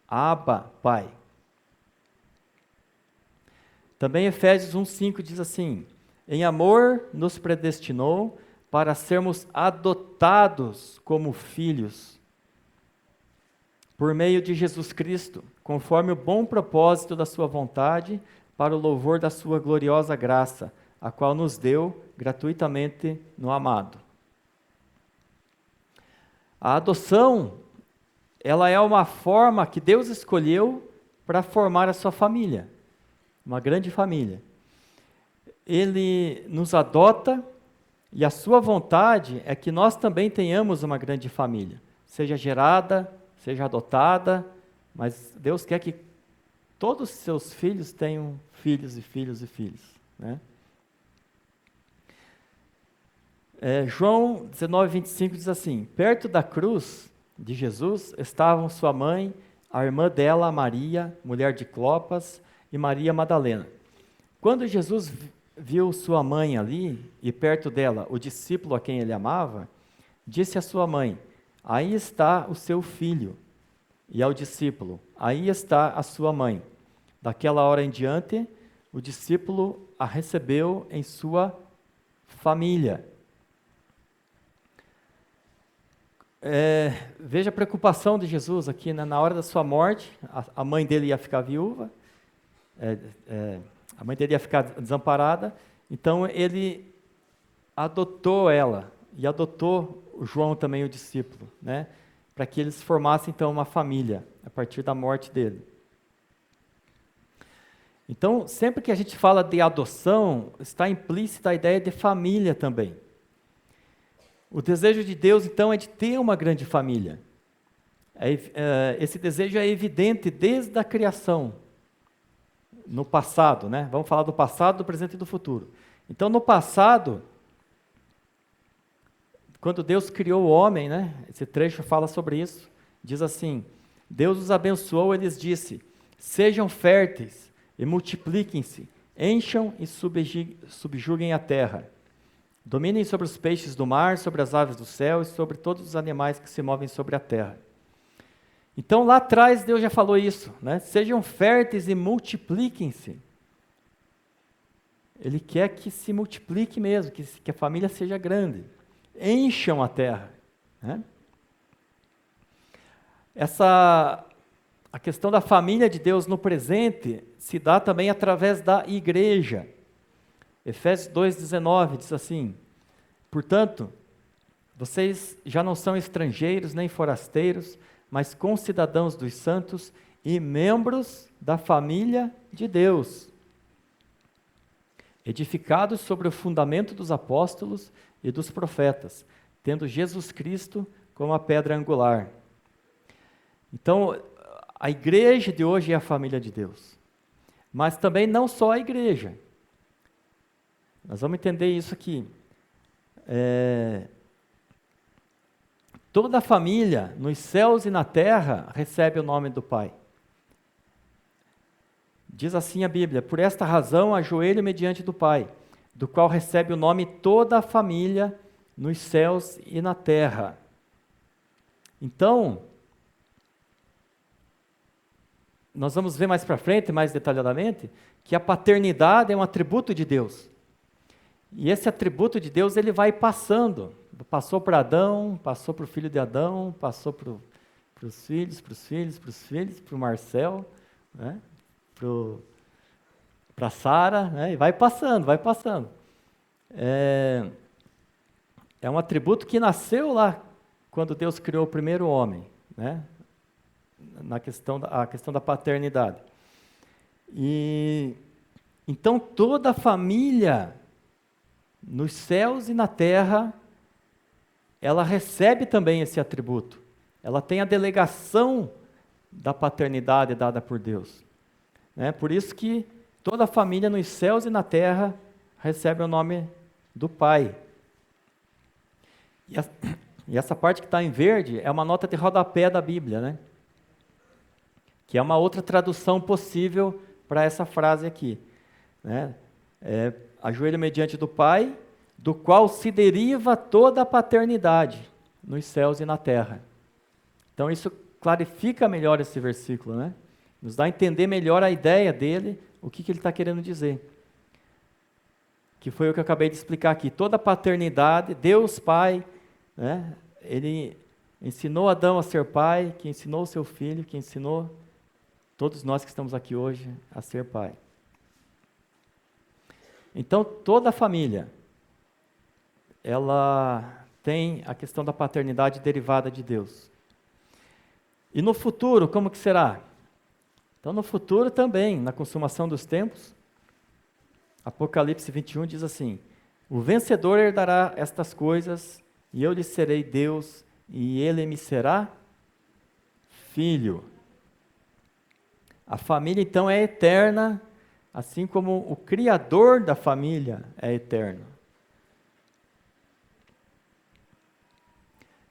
Abba, Pai. Também Efésios 1:5 diz assim: em amor nos predestinou para sermos adotados como filhos, por meio de Jesus Cristo, conforme o bom propósito da sua vontade, para o louvor da sua gloriosa graça, a qual nos deu gratuitamente no amado. A adoção, ela é uma forma que Deus escolheu para formar a sua família, uma grande família. Ele nos adota e a sua vontade é que nós também tenhamos uma grande família, seja gerada, seja adotada, mas Deus quer que todos os seus filhos tenham filhos e filhos e filhos, né? João 19:25 diz assim: perto da cruz de Jesus estavam sua mãe, a irmã dela, Maria, mulher de Clopas, e Maria Madalena. Quando Jesus viu sua mãe ali, e perto dela o discípulo a quem ele amava, disse à sua mãe: aí está o seu filho. E ao discípulo: aí está a sua mãe. Daquela hora em diante, o discípulo a recebeu em sua família. Veja a preocupação de Jesus aqui, né? Na hora da sua morte, a mãe dele ia ficar viúva, a mãe dele ia ficar desamparada, então ele adotou ela, e adotou o João também, o discípulo, né? Para que eles formassem então uma família, a partir da morte dele. Então, sempre que a gente fala de adoção, está implícita a ideia de família também. O desejo de Deus, então, é de ter uma grande família. Esse desejo é evidente desde a criação, no passado, né? Vamos falar do passado, do presente e do futuro. Então, no passado, quando Deus criou o homem, né? Esse trecho fala sobre isso, diz assim: Deus os abençoou e lhes disse: sejam férteis e multipliquem-se, encham e subjuguem a terra. Dominem sobre os peixes do mar, sobre as aves do céu e sobre todos os animais que se movem sobre a terra. Então, lá atrás, Deus já falou isso, né? Sejam férteis e multipliquem-se. Ele quer que se multiplique mesmo, que a família seja grande. Encham a terra, né? A questão da família de Deus no presente se dá também através da igreja. Efésios 2,19 diz assim: portanto, vocês já não são estrangeiros nem forasteiros, mas concidadãos dos santos e membros da família de Deus, edificados sobre o fundamento dos apóstolos e dos profetas, tendo Jesus Cristo como a pedra angular. Então, a igreja de hoje é a família de Deus, mas também não só a igreja. Nós vamos entender isso aqui. Toda a família, nos céus e na terra, recebe o nome do Pai. Diz assim a Bíblia: por esta razão ajoelho-me diante do Pai, do qual recebe o nome toda a família nos céus e na terra. Então, nós vamos ver mais para frente, mais detalhadamente, que a paternidade é um atributo de Deus. E esse atributo de Deus, ele vai passando. Passou para Adão, passou para o filho de Adão, passou para os filhos, para o Marcel, né? Para Sara, né? E vai passando, vai passando. É um atributo que nasceu lá, quando Deus criou o primeiro homem, né? A questão da paternidade. E então toda a família, nos céus e na terra, ela recebe também esse atributo. Ela tem a delegação da paternidade dada por Deus, né? Por isso que toda a família nos céus e na terra recebe o nome do Pai. E essa parte que está em verde é uma nota de rodapé da Bíblia, né? Que é uma outra tradução possível para essa frase aqui, né? Ajoelho-me diante do Pai, do qual se deriva toda a paternidade nos céus e na terra. Então isso clarifica melhor esse versículo, né? Nos dá a entender melhor a ideia dele, o que ele está querendo dizer. Que foi o que eu acabei de explicar aqui. Toda a paternidade, Deus Pai, né? Ele ensinou Adão a ser pai, que ensinou o seu filho, que ensinou todos nós que estamos aqui hoje a ser pai. Então, toda a família, ela tem a questão da paternidade derivada de Deus. E no futuro, como que será? Então, no futuro também, na consumação dos tempos, Apocalipse 21 diz assim: o vencedor herdará estas coisas, e eu lhe serei Deus, e ele me será filho. A família, então, é eterna, assim como o Criador da família é eterno.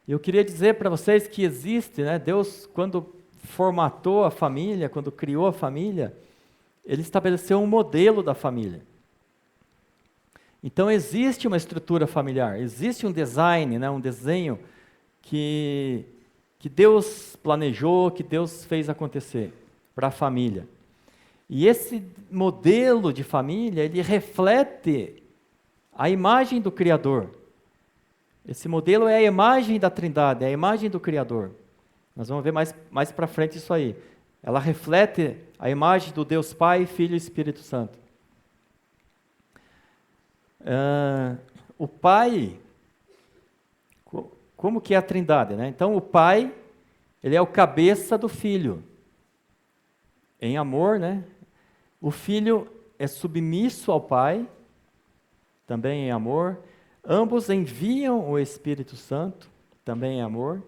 Eu queria dizer para vocês que existe, né, Deus, quando formatou a família, quando criou a família, Ele estabeleceu um modelo da família. Então existe uma estrutura familiar, existe um design, né, um desenho que Deus planejou, que Deus fez acontecer para a família. E esse modelo de família, ele reflete a imagem do Criador. Esse modelo é a imagem da Trindade, é a imagem do Criador. Nós vamos ver mais para frente isso aí. Ela reflete a imagem do Deus Pai, Filho e Espírito Santo. O Pai, como que é a Trindade, né? Então, o Pai, ele é o cabeça do Filho, em amor, né? O Filho é submisso ao Pai, também em amor. Ambos enviam o Espírito Santo, também em amor,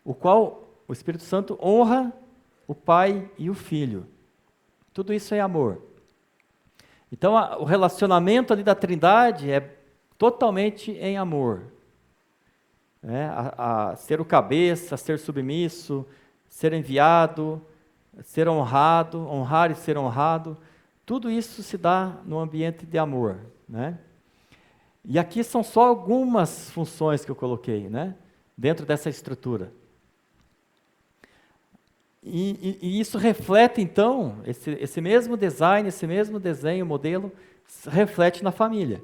o qual o Espírito Santo honra o Pai e o Filho. Tudo isso é amor. Então, o relacionamento ali da Trindade é totalmente em amor. A ser o cabeça, ser submisso, ser enviado, ser honrado, honrar e ser honrado, tudo isso se dá no ambiente de amor, né? E aqui são só algumas funções que eu coloquei, né, dentro dessa estrutura. E isso reflete, então, esse mesmo design, esse mesmo desenho, modelo, reflete na família.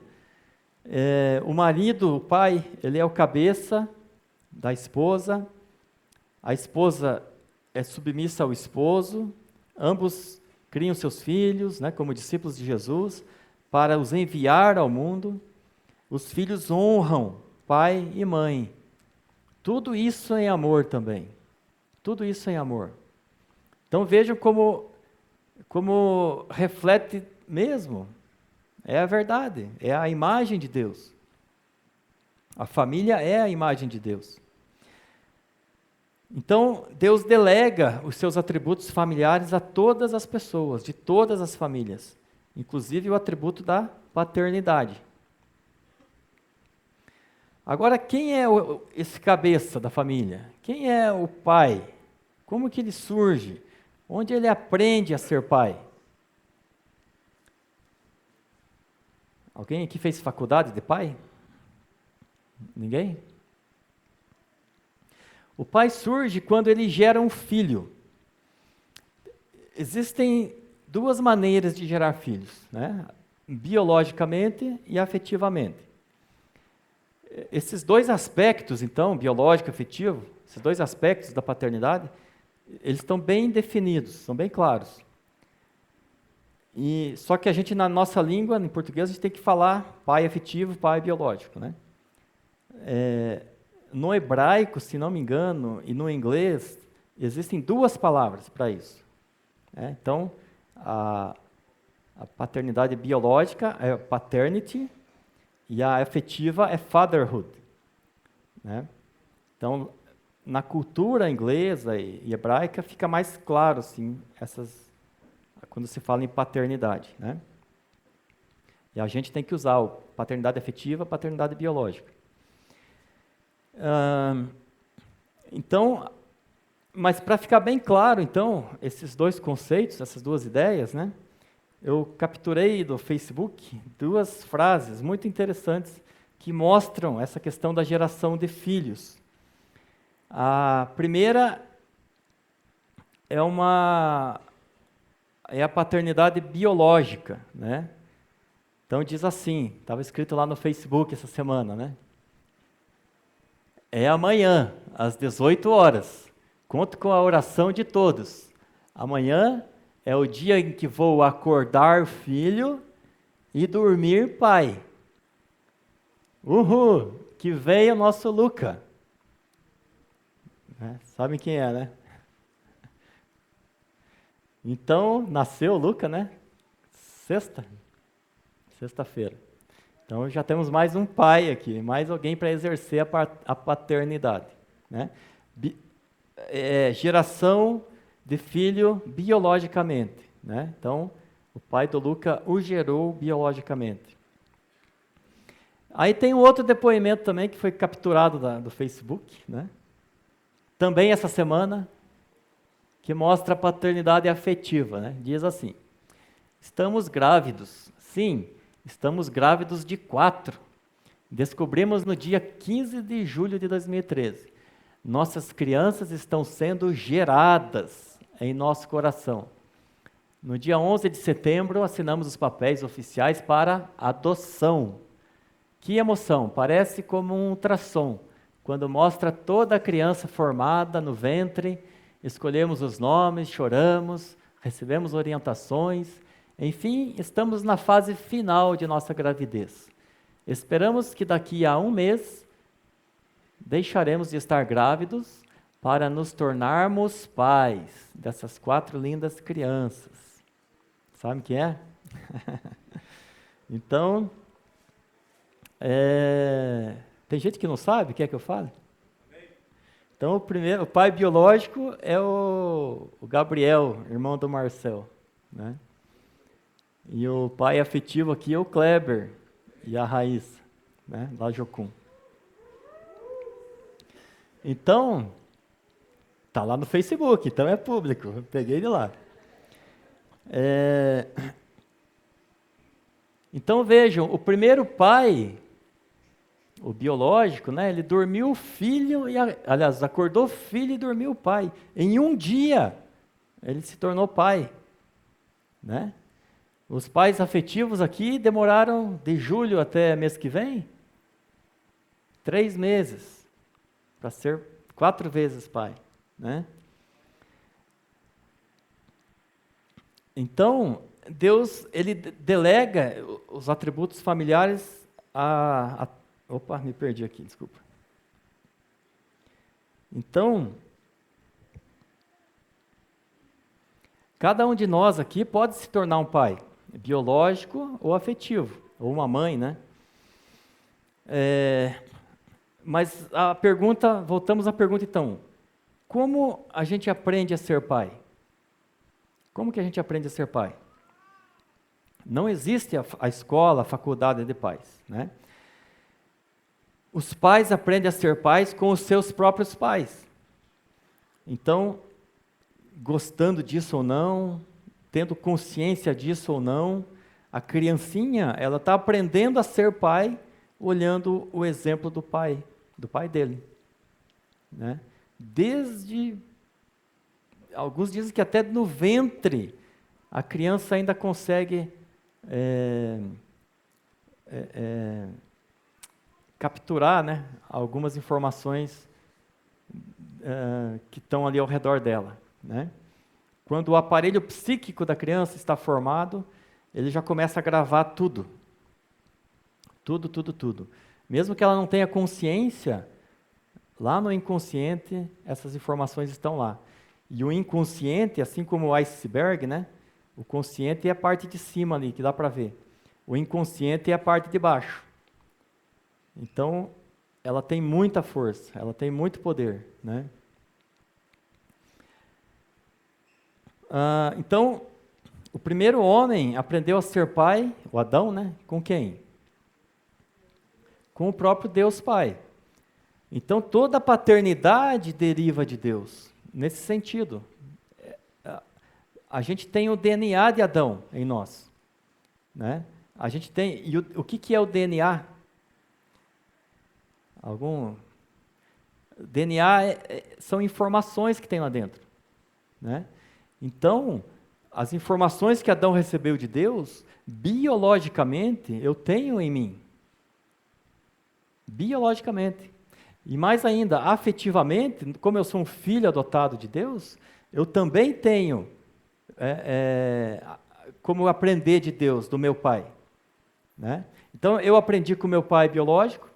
O marido, o pai, ele é o cabeça da esposa, a esposa é submissa ao esposo, ambos criam seus filhos, né, como discípulos de Jesus, para os enviar ao mundo. Os filhos honram pai e mãe. Tudo isso em amor também. Tudo isso em amor. Então vejam como reflete mesmo. É a verdade, é a imagem de Deus. A família é a imagem de Deus. Então, Deus delega os seus atributos familiares a todas as pessoas, de todas as famílias, inclusive o atributo da paternidade. Agora, quem é esse cabeça da família? Quem é o pai? Como que ele surge? Onde ele aprende a ser pai? Alguém aqui fez faculdade de pai? Ninguém? O pai surge quando ele gera um filho. Existem duas maneiras de gerar filhos, né? Biologicamente e afetivamente. Esses dois aspectos, então, biológico e afetivo, esses dois aspectos da paternidade, eles estão bem definidos, são bem claros. Só que a gente, na nossa língua, em português, a gente tem que falar pai afetivo, pai biológico, né? No hebraico, se não me engano, e no inglês, existem duas palavras para isso. Então, a paternidade biológica é paternity, e a afetiva é fatherhood, né? Então, na cultura inglesa e hebraica, fica mais claro, assim, quando se fala em paternidade, né? E a gente tem que usar o paternidade afetiva, paternidade biológica. Então, mas para ficar bem claro, então, esses dois conceitos, essas duas ideias, né? Eu capturei do Facebook duas frases muito interessantes que mostram essa questão da geração de filhos. A primeira é a paternidade biológica, né? Então diz assim, estava escrito lá no Facebook essa semana, né? É amanhã, às 18 horas. Conto com a oração de todos. Amanhã é o dia em que vou acordar filho e dormir pai. Uhul! Que veio o nosso Luca. Sabem quem é, né? Então, nasceu o Luca, né? Sexta-feira. Então, já temos mais um pai aqui, mais alguém para exercer a paternidade, né? Geração de filho biologicamente, né? Então, o pai do Luca o gerou biologicamente. Aí tem um outro depoimento também que foi capturado do Facebook, né? Também essa semana, que mostra a paternidade afetiva, né? Diz assim: estamos grávidos. Sim, estamos grávidos de 4. Descobrimos no dia 15 de julho de 2013. Nossas crianças estão sendo geradas em nosso coração. No dia 11 de setembro, assinamos os papéis oficiais para adoção. Que emoção, parece como um ultrassom, quando mostra toda a criança formada no ventre, escolhemos os nomes, choramos, recebemos orientações, enfim, estamos na fase final de nossa gravidez. Esperamos que daqui a um mês deixaremos de estar grávidos para nos tornarmos pais dessas 4 lindas crianças. Sabe o que é? Então, tem gente que não sabe, quer que eu fale? Então, o pai biológico é o Gabriel, irmão do Marcel, né? E o pai afetivo aqui é o Kleber e a Raíssa, né? Lá Jocum. Então, tá lá no Facebook, então é público, eu peguei de lá. Então vejam, o primeiro pai, o biológico, né? Ele dormiu o filho, aliás, acordou o filho e dormiu o pai. Em um dia, ele se tornou pai, né? Os pais afetivos aqui demoraram de julho até mês que vem 3 meses para ser 4 vezes pai, né? Então, Deus, ele delega os atributos familiares Opa, me perdi aqui, desculpa. Então, cada um de nós aqui pode se tornar um pai, biológico ou afetivo, ou uma mãe, né? Mas voltamos à pergunta então, como a gente aprende a ser pai? Como que a gente aprende a ser pai? Não existe a escola, a faculdade de pais, né? Os pais aprendem a ser pais com os seus próprios pais. Então, gostando disso ou não, tendo consciência disso ou não, a criancinha, ela está aprendendo a ser pai, olhando o exemplo do pai dele, né? Alguns dizem que até no ventre, a criança ainda consegue capturar, né, algumas informações que estão ali ao redor dela, né? Quando o aparelho psíquico da criança está formado, ele já começa a gravar tudo. Tudo. Mesmo que ela não tenha consciência, lá no inconsciente, essas informações estão lá. E o inconsciente, assim como o iceberg, né? O consciente é a parte de cima ali, que dá para ver. O inconsciente é a parte de baixo. Então, ela tem muita força, ela tem muito poder, né? Então, o primeiro homem aprendeu a ser pai, o Adão, né? Com quem? Com o próprio Deus Pai. Então, toda a paternidade deriva de Deus, nesse sentido. A gente tem o DNA de Adão em nós, né? A gente tem, e o que é o DNA? DNA são informações que tem lá dentro, né? Então, as informações que Adão recebeu de Deus, biologicamente, eu tenho em mim. Biologicamente. E mais ainda, afetivamente, como eu sou um filho adotado de Deus, eu também tenho como aprender de Deus, do meu pai. Né? Então, eu aprendi com meu pai biológico,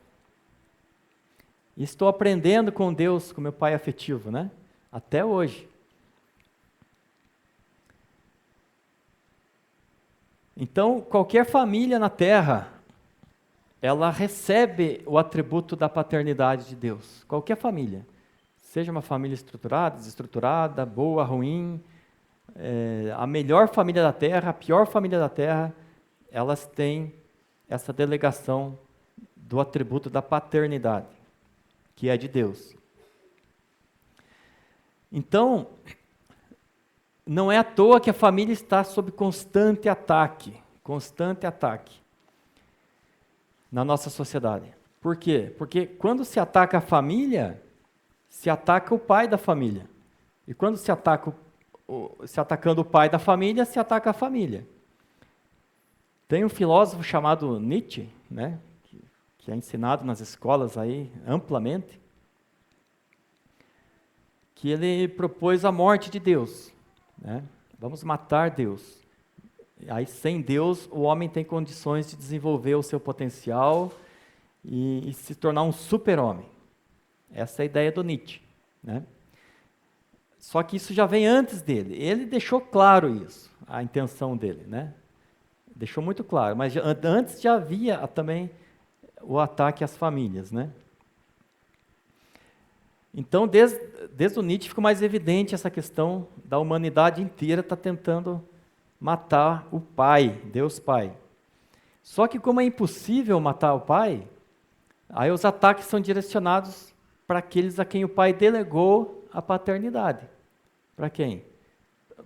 e estou aprendendo com Deus, com meu pai afetivo, né? Até hoje. Então, qualquer família na Terra, ela recebe o atributo da paternidade de Deus. Qualquer família. Seja uma família estruturada, desestruturada, boa, ruim, a melhor família da Terra, a pior família da Terra, elas têm essa delegação do atributo da paternidade, que é de Deus. Então, não é à toa que a família está sob constante ataque na nossa sociedade. Por quê? Porque quando se ataca a família, se ataca o pai da família. E quando se atacando o pai da família, se ataca a família. Tem um filósofo chamado Nietzsche, né, que é ensinado nas escolas aí amplamente, que ele propôs a morte de Deus. Né? Vamos matar Deus. Aí, sem Deus, o homem tem condições de desenvolver o seu potencial e se tornar um super-homem. Essa é a ideia do Nietzsche. Né? Só que isso já vem antes dele. Ele deixou claro isso, a intenção dele. Né? Deixou muito claro, mas antes já havia também o ataque às famílias. Né? Então, desde o Nietzsche ficou mais evidente essa questão da humanidade inteira estar tentando matar o Pai, Deus Pai. Só que como é impossível matar o Pai, aí os ataques são direcionados para aqueles a quem o Pai delegou a paternidade. Para quem?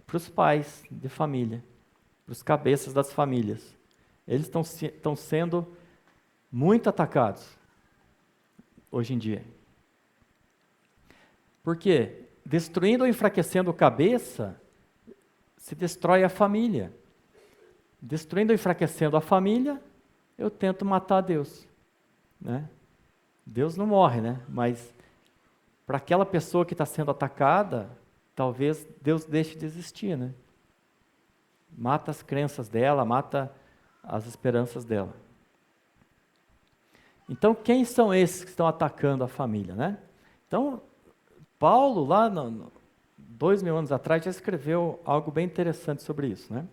Para os pais de família, para os cabeças das famílias. Eles estão sendo muito atacados hoje em dia. Por quê? Destruindo ou enfraquecendo o cabeça, se destrói a família. Destruindo ou enfraquecendo a família, eu tento matar Deus. Né? Deus não morre, né? Mas para aquela pessoa que está sendo atacada, talvez Deus deixe de existir. Né? Mata as crenças dela, mata as esperanças dela. Então, quem são esses que estão atacando a família? Né? Então, Paulo, lá 2000 anos atrás, já escreveu algo bem interessante sobre isso. Né?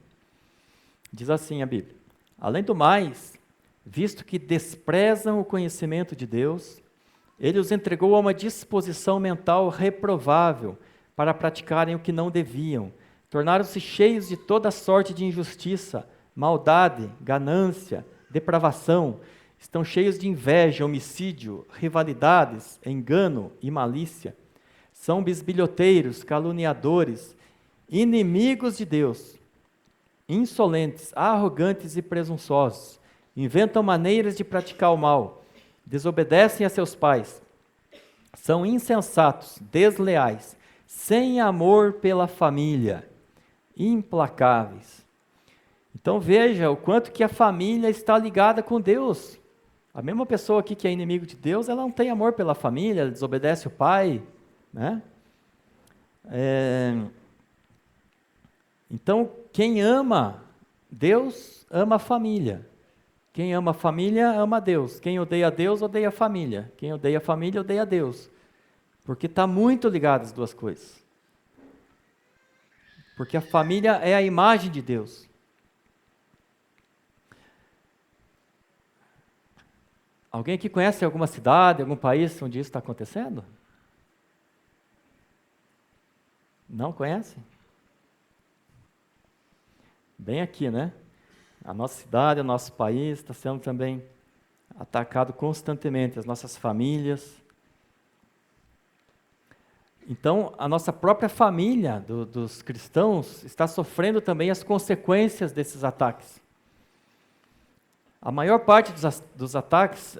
Diz assim a Bíblia: além do mais, visto que desprezam o conhecimento de Deus, ele os entregou a uma disposição mental reprovável para praticarem o que não deviam. Tornaram-se cheios de toda sorte de injustiça, maldade, ganância, depravação. Estão cheios de inveja, homicídio, rivalidades, engano e malícia. São bisbilhoteiros, caluniadores, inimigos de Deus, insolentes, arrogantes e presunçosos. Inventam maneiras de praticar o mal, desobedecem a seus pais. São insensatos, desleais, sem amor pela família, implacáveis. Então veja o quanto que a família está ligada com Deus. A mesma pessoa aqui que é inimigo de Deus, ela não tem amor pela família, ela desobedece o pai. Né? Então, quem ama Deus, ama a família. Quem ama a família, ama a Deus. Quem odeia Deus, odeia a família. Quem odeia a família, odeia a Deus. Porque está muito ligado as duas coisas. Porque a família é a imagem de Deus. Alguém aqui conhece alguma cidade, algum país onde isso está acontecendo? Não conhece? Bem aqui, né? A nossa cidade, o nosso país está sendo também atacado constantemente, as nossas famílias. Então, a nossa própria família dos cristãos está sofrendo também as consequências desses ataques. A maior parte dos ataques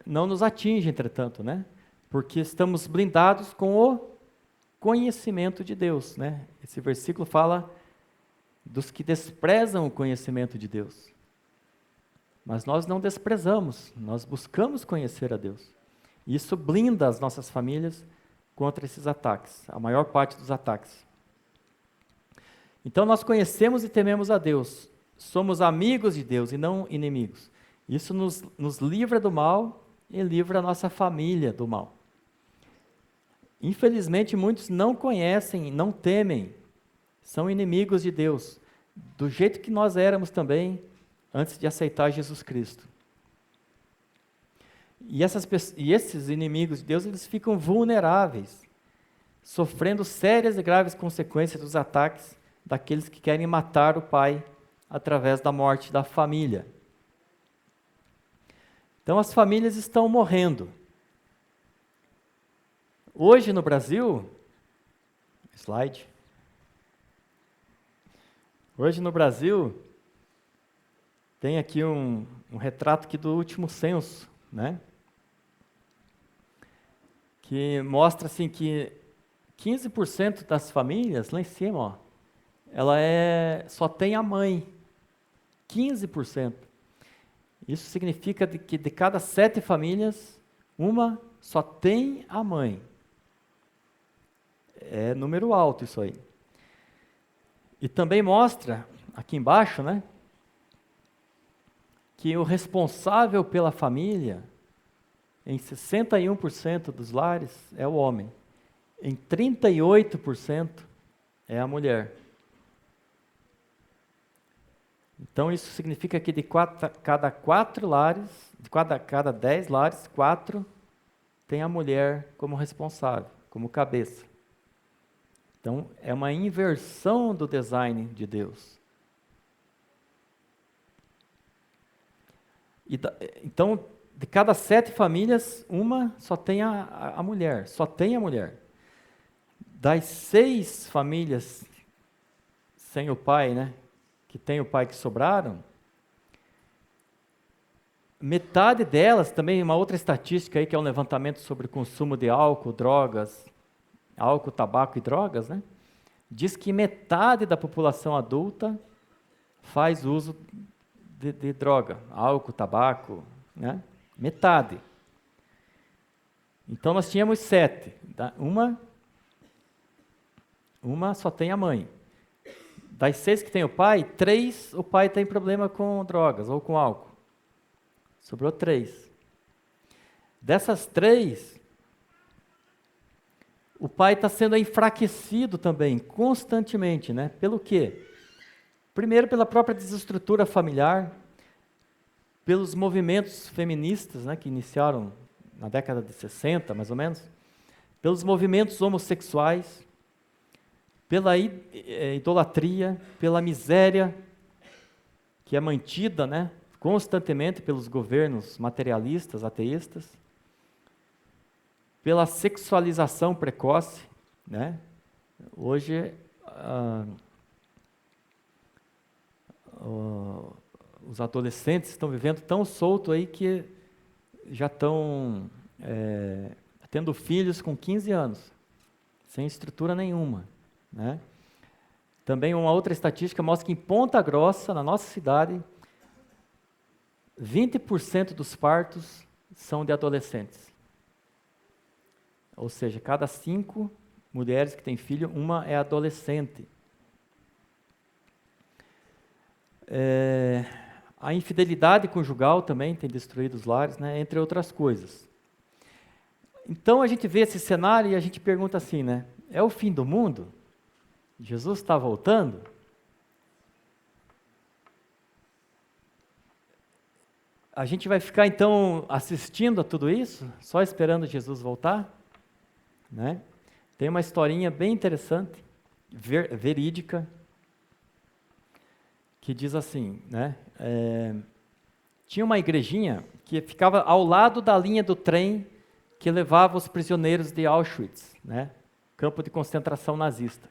não nos atinge, entretanto, né? Porque estamos blindados com conhecimento de Deus, né? Esse versículo fala dos que desprezam o conhecimento de Deus. Mas nós não desprezamos, nós buscamos conhecer a Deus. Isso blinda as nossas famílias contra esses ataques, a maior parte dos ataques. Então nós conhecemos e tememos a Deus, somos amigos de Deus e não inimigos. Isso nos livra do mal e livra a nossa família do mal. Infelizmente muitos não conhecem, não temem, são inimigos de Deus, do jeito que nós éramos também antes de aceitar Jesus Cristo. E esses inimigos de Deus, eles ficam vulneráveis, sofrendo sérias e graves consequências dos ataques daqueles que querem matar o pai através da morte da família. Então as famílias estão morrendo. Hoje no Brasil, slide. Hoje no Brasil, tem aqui um retrato aqui do último censo, né? Que mostra assim que 15% das famílias, lá em cima, ó, ela só tem a mãe. 15%. Isso significa que de cada 7 famílias, uma só tem a mãe. É número alto isso aí. E também mostra, aqui embaixo, né, que o responsável pela família, em 61% dos lares, é o homem. Em 38% é a mulher. Então isso significa que de cada 4 lares, de cada 10 lares, 4 tem a mulher como responsável, como cabeça. Então é uma inversão do design de Deus. Então, de cada 7 famílias, uma só tem a mulher, só tem a mulher. Das 6 famílias sem o pai, né, que tem o pai que sobraram, metade delas, também uma outra estatística aí, que é um levantamento sobre o consumo de álcool, drogas, álcool, tabaco e drogas, né, diz que metade da população adulta faz uso de droga, álcool, tabaco, né? Metade. Então nós tínhamos 7. Tá? Uma só tem a mãe. Das 6 que tem o pai, 3 o pai tem problema com drogas ou com álcool. Sobrou 3. Dessas 3, o pai está sendo enfraquecido também, constantemente, né? Pelo quê? Primeiro, pela própria desestrutura familiar, pelos movimentos feministas, né, que iniciaram na década de 60, mais ou menos, pelos movimentos homossexuais, pela idolatria, pela miséria que é mantida, né, constantemente pelos governos materialistas, ateístas, pela sexualização precoce, né? Hoje os adolescentes estão vivendo tão solto aí que já estão tendo filhos com 15 anos, sem estrutura nenhuma, né? Também uma outra estatística mostra que em Ponta Grossa, na nossa cidade, 20% dos partos são de adolescentes. Ou seja, cada 5 mulheres que têm filho, uma é adolescente. A infidelidade conjugal também tem destruído os lares, né, entre outras coisas. Então a gente vê esse cenário e a gente pergunta assim, né, é o fim do mundo? Jesus está voltando? A gente vai ficar então assistindo a tudo isso, só esperando Jesus voltar? Né? Tem uma historinha bem interessante, verídica, que diz assim, né? Tinha uma igrejinha que ficava ao lado da linha do trem que levava os prisioneiros de Auschwitz, né? Campo de concentração nazista.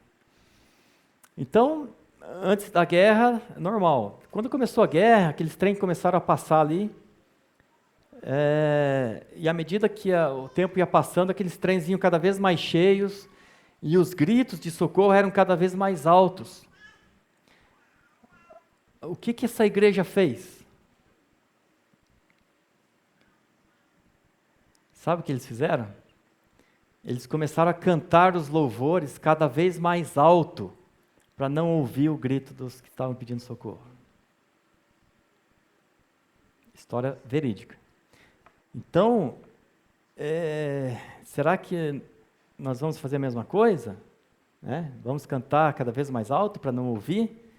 Então, antes da guerra, normal. Quando começou a guerra, aqueles trens começaram a passar ali, e à medida que o tempo ia passando, aqueles trens iam cada vez mais cheios, E os gritos de socorro eram cada vez mais altos. O que essa igreja fez? Sabe o que eles fizeram? Eles começaram a cantar os louvores cada vez mais alto, para não ouvir o grito dos que estavam pedindo socorro. História verídica. Então, será que nós vamos fazer a mesma coisa? Vamos cantar cada vez mais alto para não ouvir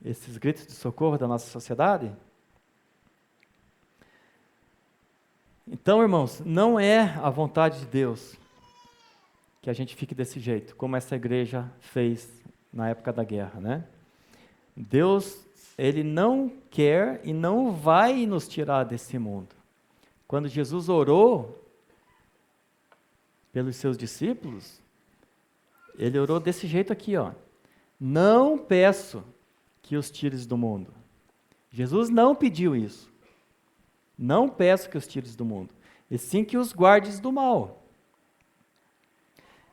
esses gritos de socorro da nossa sociedade? Então, irmãos, não é a vontade de Deus que a gente fique desse jeito, como essa igreja fez na época da guerra, né? Deus, Ele não quer e não vai nos tirar desse mundo. Quando Jesus orou pelos seus discípulos, Ele orou desse jeito aqui, ó. Não peço que os tires do mundo. Jesus não pediu isso. Não peço que os tires do mundo, e sim que os guardes do mal.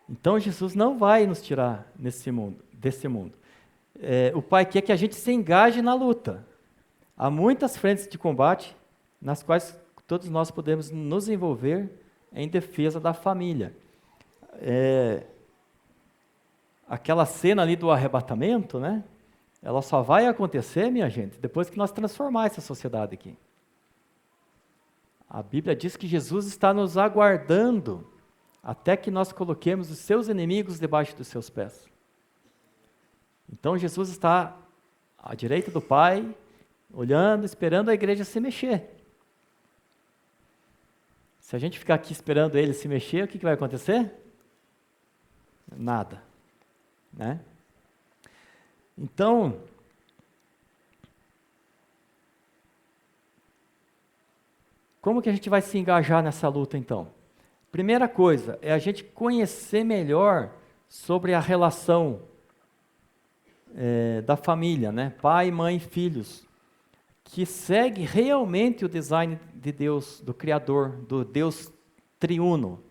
Então Jesus não vai nos tirar desse mundo. O Pai quer que a gente se engaje na luta. Há muitas frentes de combate nas quais todos nós podemos nos envolver em defesa da família. Aquela cena ali do arrebatamento, né? Ela só vai acontecer, minha gente, depois que nós transformar essa sociedade aqui. A Bíblia diz que Jesus está nos aguardando até que nós coloquemos os seus inimigos debaixo dos seus pés. Então Jesus está à direita do Pai, olhando, esperando a igreja se mexer. Se a gente ficar aqui esperando Ele se mexer, o que vai acontecer? Nada, né? Então, como que a gente vai se engajar nessa luta, então? Primeira coisa, é a gente conhecer melhor sobre a relação da família, né? Pai, mãe, filhos, que segue realmente o design de Deus, do Criador, do Deus triuno.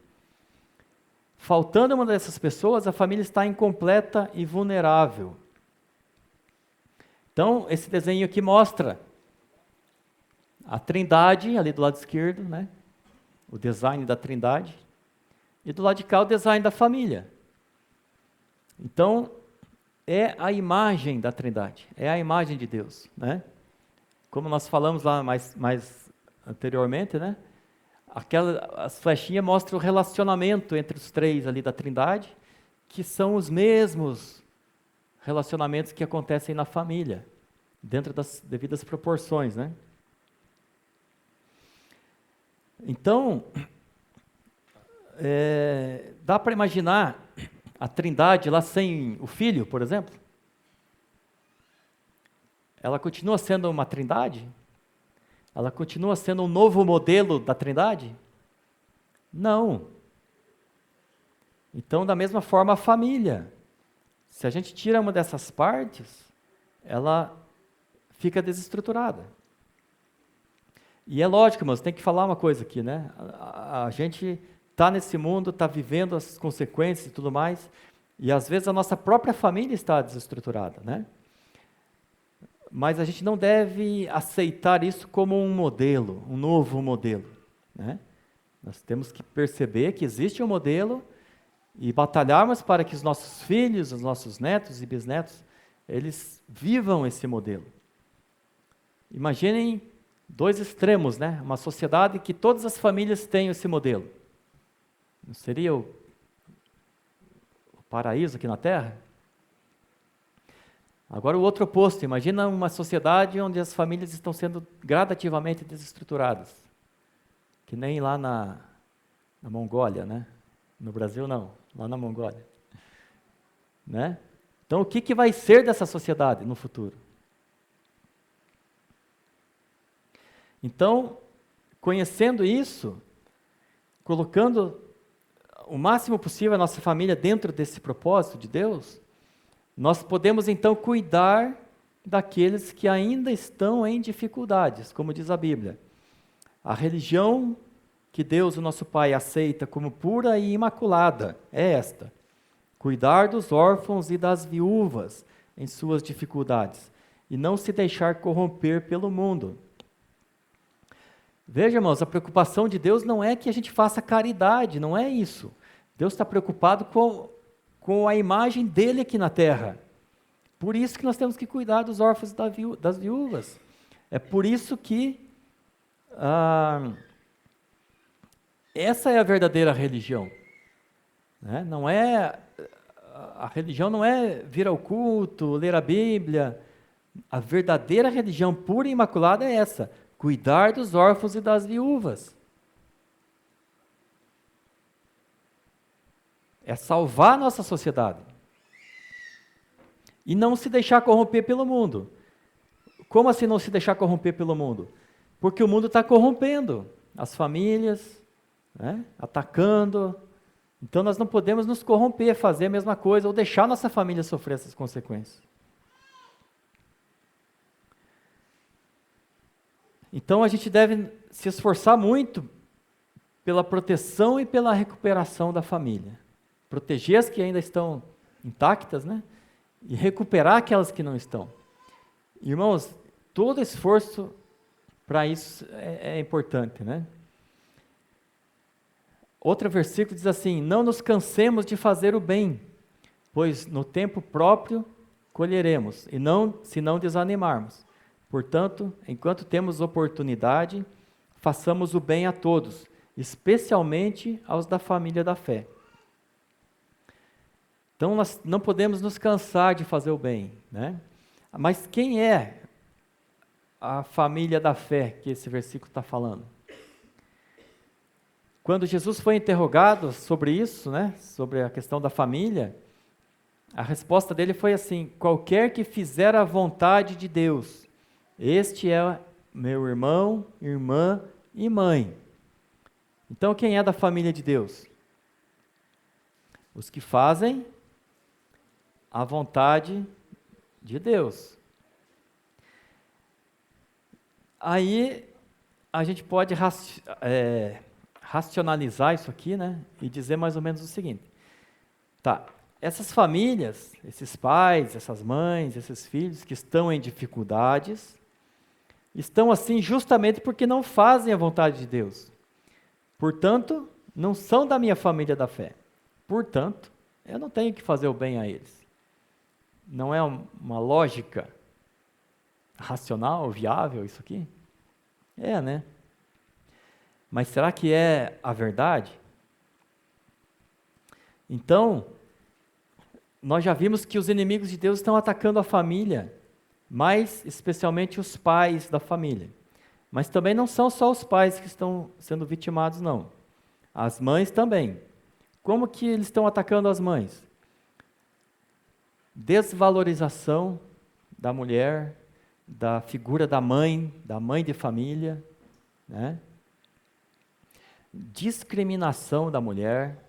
Faltando uma dessas pessoas, a família está incompleta e vulnerável. Então, esse desenho aqui mostra a Trindade, ali do lado esquerdo, né? O design da Trindade, e do lado de cá o design da família. Então, é a imagem da Trindade, é a imagem de Deus, né? Como nós falamos lá mais anteriormente, né? As flechinhas mostram o relacionamento entre os três ali da Trindade, que são os mesmos relacionamentos que acontecem na família, dentro das devidas proporções, né? Então, dá para imaginar a Trindade lá sem o Filho, por exemplo? Ela continua sendo uma Trindade? Ela continua sendo um novo modelo da Trindade? Não. Então, da mesma forma, a família. Se a gente tira uma dessas partes, ela fica desestruturada. E é lógico, mas tem que falar uma coisa aqui, né? A gente está nesse mundo, está vivendo as consequências e tudo mais, e às vezes a nossa própria família está desestruturada, né? Mas a gente não deve aceitar isso como um modelo, um novo modelo, né? Nós temos que perceber que existe um modelo e batalharmos para que os nossos filhos, os nossos netos e bisnetos, eles vivam esse modelo. Imaginem dois extremos, né? Uma sociedade que todas as famílias têm esse modelo. Não seria o paraíso aqui na Terra? Agora o outro oposto, imagina uma sociedade onde as famílias estão sendo gradativamente desestruturadas. Que nem lá na Mongólia, né? No Brasil não, lá na Mongólia. Né? Então o que vai ser dessa sociedade no futuro? Então, conhecendo isso, colocando o máximo possível a nossa família dentro desse propósito de Deus, nós podemos então cuidar daqueles que ainda estão em dificuldades, como diz a Bíblia. A religião que Deus, o nosso Pai, aceita como pura e imaculada é esta: cuidar dos órfãos e das viúvas em suas dificuldades, e não se deixar corromper pelo mundo. Veja, irmãos, a preocupação de Deus não é que a gente faça caridade, não é isso. Deus está preocupado com a imagem dele aqui na terra. Por isso que nós temos que cuidar dos órfãos e das viúvas. É por isso que essa é a verdadeira religião. Né? Não é, a religião não é vir ao culto, ler a Bíblia. A verdadeira religião pura e imaculada é essa: cuidar dos órfãos e das viúvas. É salvar a nossa sociedade. E não se deixar corromper pelo mundo. Como assim não se deixar corromper pelo mundo? Porque o mundo está corrompendo as famílias, né? Atacando. Então nós não podemos nos corromper, fazer a mesma coisa, ou deixar nossa família sofrer essas consequências. Então a gente deve se esforçar muito pela proteção e pela recuperação da família. Proteger as que ainda estão intactas, né? E recuperar aquelas que não estão. Irmãos, todo esforço para isso é importante, né? Outro versículo diz assim: não nos cansemos de fazer o bem, pois no tempo próprio colheremos, e não, se não desanimarmos. Portanto, enquanto temos oportunidade, façamos o bem a todos, especialmente aos da família da fé. Então, nós não podemos nos cansar de fazer o bem, né? Mas quem é a família da fé que esse versículo está falando? Quando Jesus foi interrogado sobre isso, né, sobre a questão da família, a resposta dele foi assim: qualquer que fizer a vontade de Deus, este é meu irmão, irmã e mãe. Então, quem é da família de Deus? Os que fazem a vontade de Deus. Aí, a gente pode racionalizar isso aqui, né, e dizer mais ou menos o seguinte: tá, essas famílias, esses pais, essas mães, esses filhos que estão em dificuldades, estão assim justamente porque não fazem a vontade de Deus. Portanto, não são da minha família da fé. Portanto, eu não tenho que fazer o bem a eles. Não é uma lógica racional, viável isso aqui? É, né? Mas será que é a verdade? Então, nós já vimos que os inimigos de Deus estão atacando a família, mais especialmente os pais da família. Mas também não são só os pais que estão sendo vitimados, não. As mães também. Como que eles estão atacando as mães? Desvalorização da mulher, da figura da mãe de família, né? Discriminação da mulher.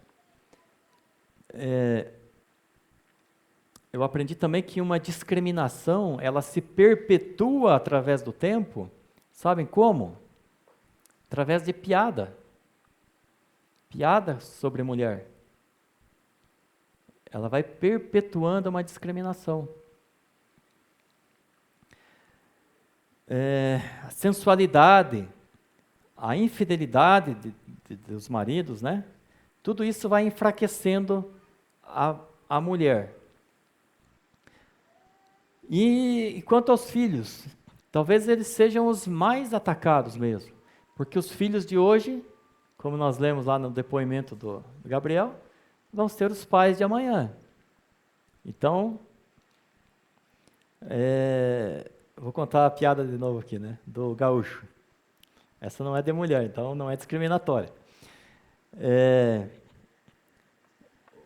Eu aprendi também que uma discriminação, ela se perpetua através do tempo. Sabem como? Através de piada. Piada sobre mulher. Ela vai perpetuando uma discriminação. A sensualidade, a infidelidade dos maridos, né? Tudo isso vai enfraquecendo a mulher. E quanto aos filhos, talvez eles sejam os mais atacados mesmo, porque os filhos de hoje, como nós lemos lá no depoimento do Gabriel, vão ser os pais de amanhã. Então, vou contar a piada de novo aqui, né, do gaúcho. Essa não é de mulher, então não é discriminatória.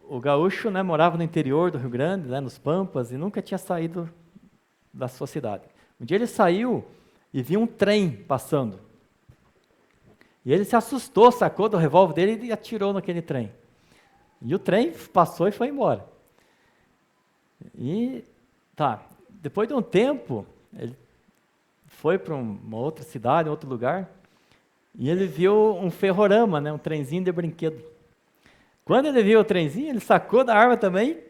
O gaúcho, né, morava no interior do Rio Grande, né, nos Pampas, e nunca tinha saído da sua cidade. Um dia ele saiu e viu um trem passando. E ele se assustou, sacou do revólver dele e atirou naquele trem. E o trem passou e foi embora. E depois de um tempo, ele foi para uma outra cidade, outro lugar, e ele viu um ferrorama, né, um trenzinho de brinquedo. Quando ele viu o trenzinho, ele sacou da arma também,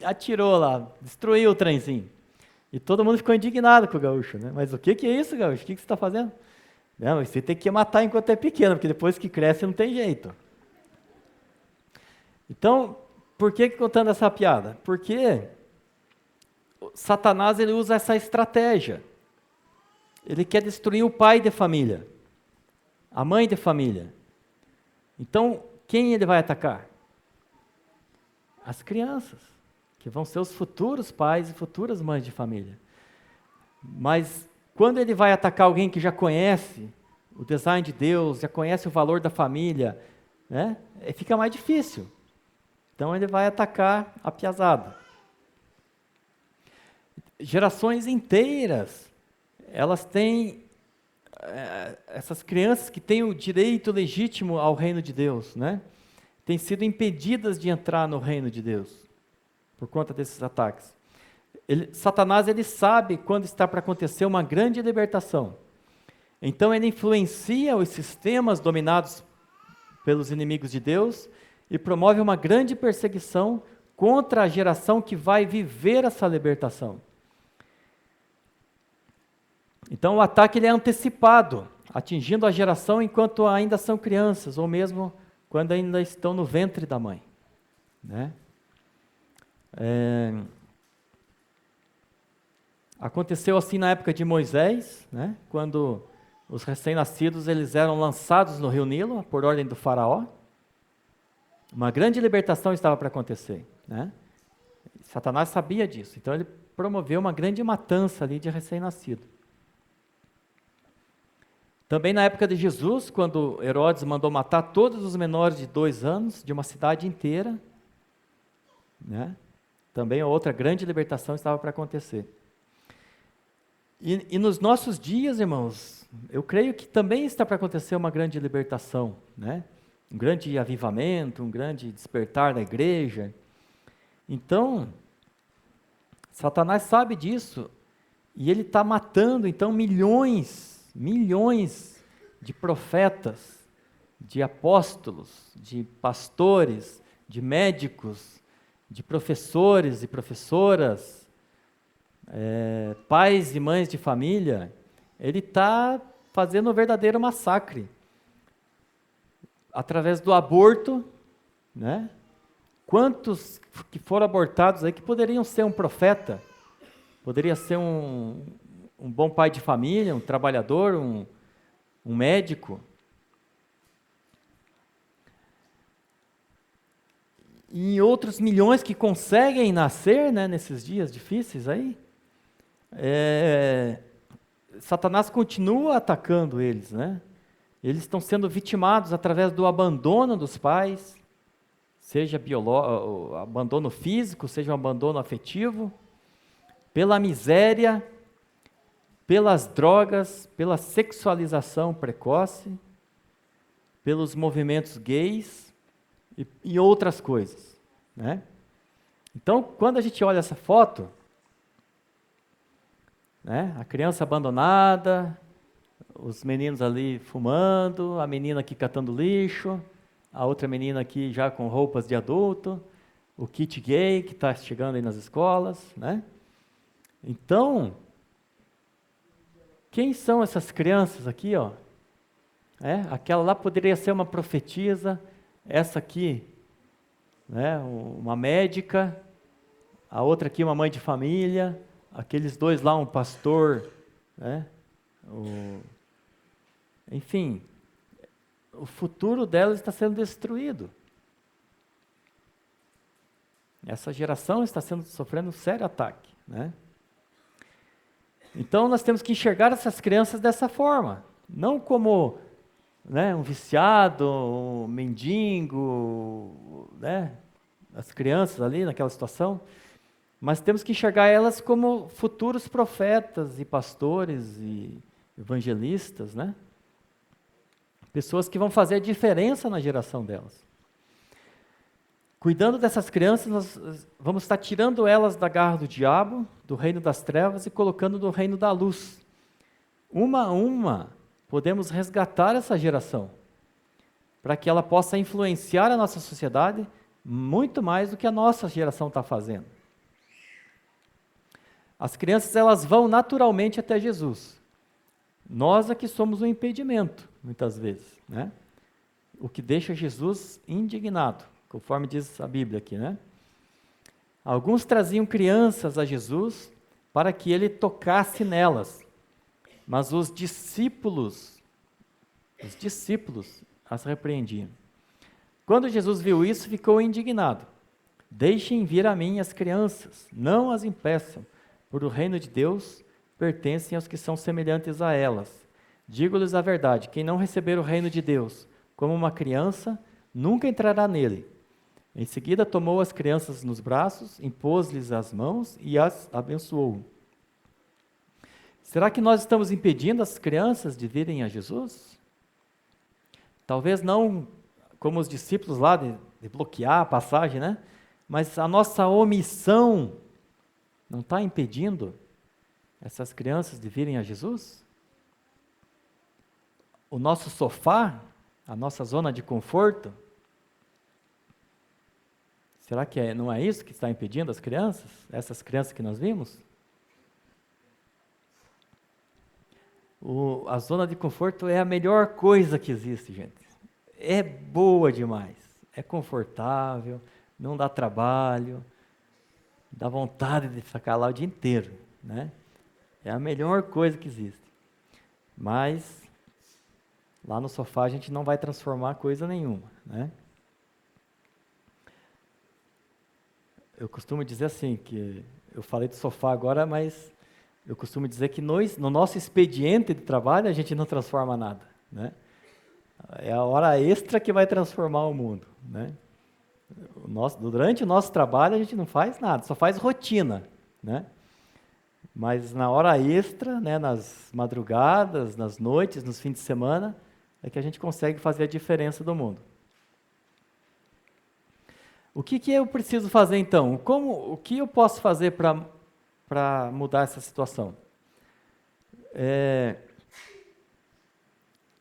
atirou lá, destruiu o trenzinho. E todo mundo ficou indignado com o gaúcho, né? Mas o que é isso, gaúcho? O que você está fazendo? Não, você tem que matar enquanto é pequeno, porque depois que cresce não tem jeito. Então, por que contando essa piada? Porque Satanás ele usa essa estratégia. Ele quer destruir o pai de família, a mãe de família. Então, quem ele vai atacar? As crianças, que vão ser os futuros pais e futuras mães de família. Mas quando ele vai atacar alguém que já conhece o design de Deus, já conhece o valor da família, né, fica mais difícil. Então ele vai atacar a piazada. Gerações inteiras, elas têm, essas crianças que têm o direito legítimo ao reino de Deus, né, têm sido impedidas de entrar no reino de Deus, por conta desses ataques. Satanás ele sabe quando está para acontecer uma grande libertação. Então ele influencia os sistemas dominados pelos inimigos de Deus e promove uma grande perseguição contra a geração que vai viver essa libertação. Então o ataque ele é antecipado, atingindo a geração enquanto ainda são crianças, ou mesmo quando ainda estão no ventre da mãe, né? Aconteceu assim na época de Moisés, né? Quando os recém-nascidos eles eram lançados no rio Nilo, por ordem do faraó. Uma grande libertação estava para acontecer, né? Satanás sabia disso, então ele promoveu uma grande matança ali de recém-nascido. Também na época de Jesus, quando Herodes mandou matar todos os menores de 2 anos, de uma cidade inteira, né? Também outra grande libertação estava para acontecer. E nos nossos dias, irmãos, eu creio que também está para acontecer uma grande libertação, né? Um grande avivamento, um grande despertar da igreja. Então, Satanás sabe disso, e ele está matando, então, milhões de profetas, de apóstolos, de pastores, de médicos, de professores e professoras, pais e mães de família. Ele está fazendo um verdadeiro massacre. Através do aborto, né? Quantos que foram abortados aí que poderiam ser um profeta, poderia ser um bom pai de família, um trabalhador, um médico. E outros milhões que conseguem nascer, né, nesses dias difíceis aí, Satanás continua atacando eles, né? Eles estão sendo vitimados através do abandono dos pais, seja abandono físico, seja um abandono afetivo, pela miséria, pelas drogas, pela sexualização precoce, pelos movimentos gays e outras coisas, né? Então, quando a gente olha essa foto, né, a criança abandonada, os meninos ali fumando, a menina aqui catando lixo, a outra menina aqui já com roupas de adulto, o kit gay que está chegando aí nas escolas, né? Então, quem são essas crianças aqui, ó? Aquela lá poderia ser uma profetisa, essa aqui, né, uma médica, a outra aqui uma mãe de família, aqueles dois lá um pastor, né? Enfim, o futuro delas está sendo destruído. Essa geração está sofrendo um sério ataque, né? Então nós temos que enxergar essas crianças dessa forma, não como, né, um viciado, um mendigo, né, as crianças ali naquela situação, mas temos que enxergar elas como futuros profetas e pastores e evangelistas, né? Pessoas que vão fazer a diferença na geração delas. Cuidando dessas crianças, nós vamos estar tirando elas da garra do diabo, do reino das trevas e colocando no reino da luz. Uma a uma, podemos resgatar essa geração. para que ela possa influenciar a nossa sociedade muito mais do que a nossa geração está fazendo. As crianças, elas vão naturalmente até Jesus. Nós é que somos um impedimento, muitas vezes, né? O que deixa Jesus indignado, conforme diz a Bíblia aqui, né? Alguns traziam crianças a Jesus para que ele tocasse nelas, mas os discípulos as repreendiam. Quando Jesus viu isso, ficou indignado. Deixem vir a mim as crianças, não as impeçam, por o reino de Deus pertencem aos que são semelhantes a elas. Digo-lhes a verdade, quem não receber o reino de Deus como uma criança, nunca entrará nele. Em seguida tomou as crianças nos braços, impôs-lhes as mãos e as abençoou. Será que nós estamos impedindo as crianças de virem a Jesus? Talvez não como os discípulos lá, de bloquear a passagem, né? Mas a nossa omissão não está impedindo essas crianças de virem a Jesus? O nosso sofá, a nossa zona de conforto, será que não é isso que está impedindo as crianças? Essas crianças que nós vimos? A zona de conforto é a melhor coisa que existe, gente. É boa demais, é confortável, não dá trabalho, dá vontade de ficar lá o dia inteiro, né? É a melhor coisa que existe. Mas lá no sofá a gente não vai transformar coisa nenhuma, né? Eu costumo dizer assim, que eu falei do sofá agora, mas eu costumo dizer que no nosso expediente de trabalho a gente não transforma nada, né? É a hora extra que vai transformar o mundo, né? Durante o nosso trabalho a gente não faz nada, só faz rotina, né? Mas na hora extra, né, nas madrugadas, nas noites, nos fins de semana, é que a gente consegue fazer a diferença do mundo. O que eu preciso fazer então? O que eu posso fazer para mudar essa situação?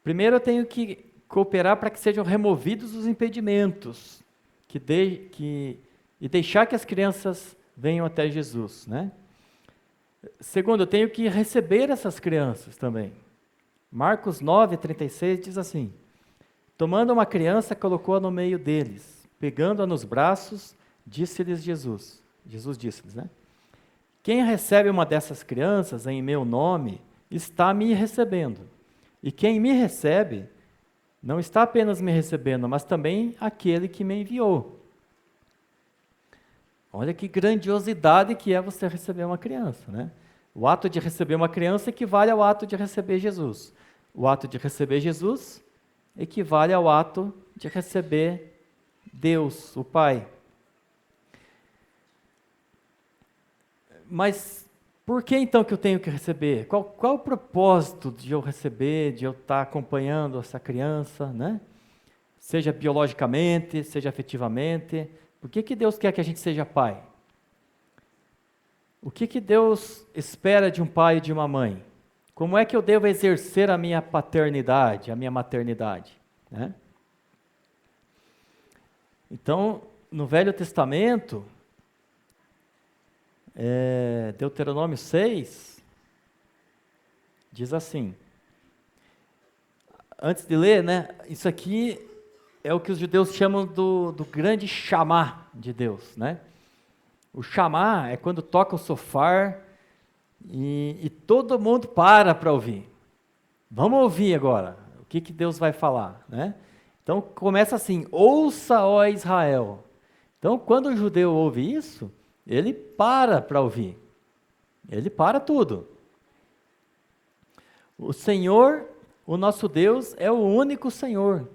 Primeiro eu tenho que cooperar para que sejam removidos os impedimentos e deixar que as crianças venham até Jesus, né? Segundo, eu tenho que receber essas crianças também. Marcos 9:36 diz assim: tomando uma criança, colocou-a no meio deles, pegando-a nos braços, disse-lhes Jesus disse-lhes, né? Quem recebe uma dessas crianças em meu nome, está me recebendo. E quem me recebe, não está apenas me recebendo, mas também aquele que me enviou. Olha que grandiosidade que é você receber uma criança, né? O ato de receber uma criança equivale ao ato de receber Jesus. O ato de receber Jesus equivale ao ato de receber Deus, o Pai. Mas por que então que eu tenho que receber? Qual o propósito de eu receber, de eu estar acompanhando essa criança, né? Seja biologicamente, seja afetivamente. Por que Deus quer que a gente seja pai? O que Deus espera de um pai e de uma mãe? Como é que eu devo exercer a minha paternidade, a minha maternidade, né? Então, no Velho Testamento, Deuteronômio 6, diz assim, antes de ler, né, isso aqui é o que os judeus chamam do grande chamá de Deus, né? O chamá é quando toca o shofar e todo mundo para ouvir. Vamos ouvir agora, o que Deus vai falar, né? Então começa assim, ouça, ó Israel. Então quando o judeu ouve isso, ele para ouvir. Ele para tudo. O Senhor, o nosso Deus, é o único Senhor.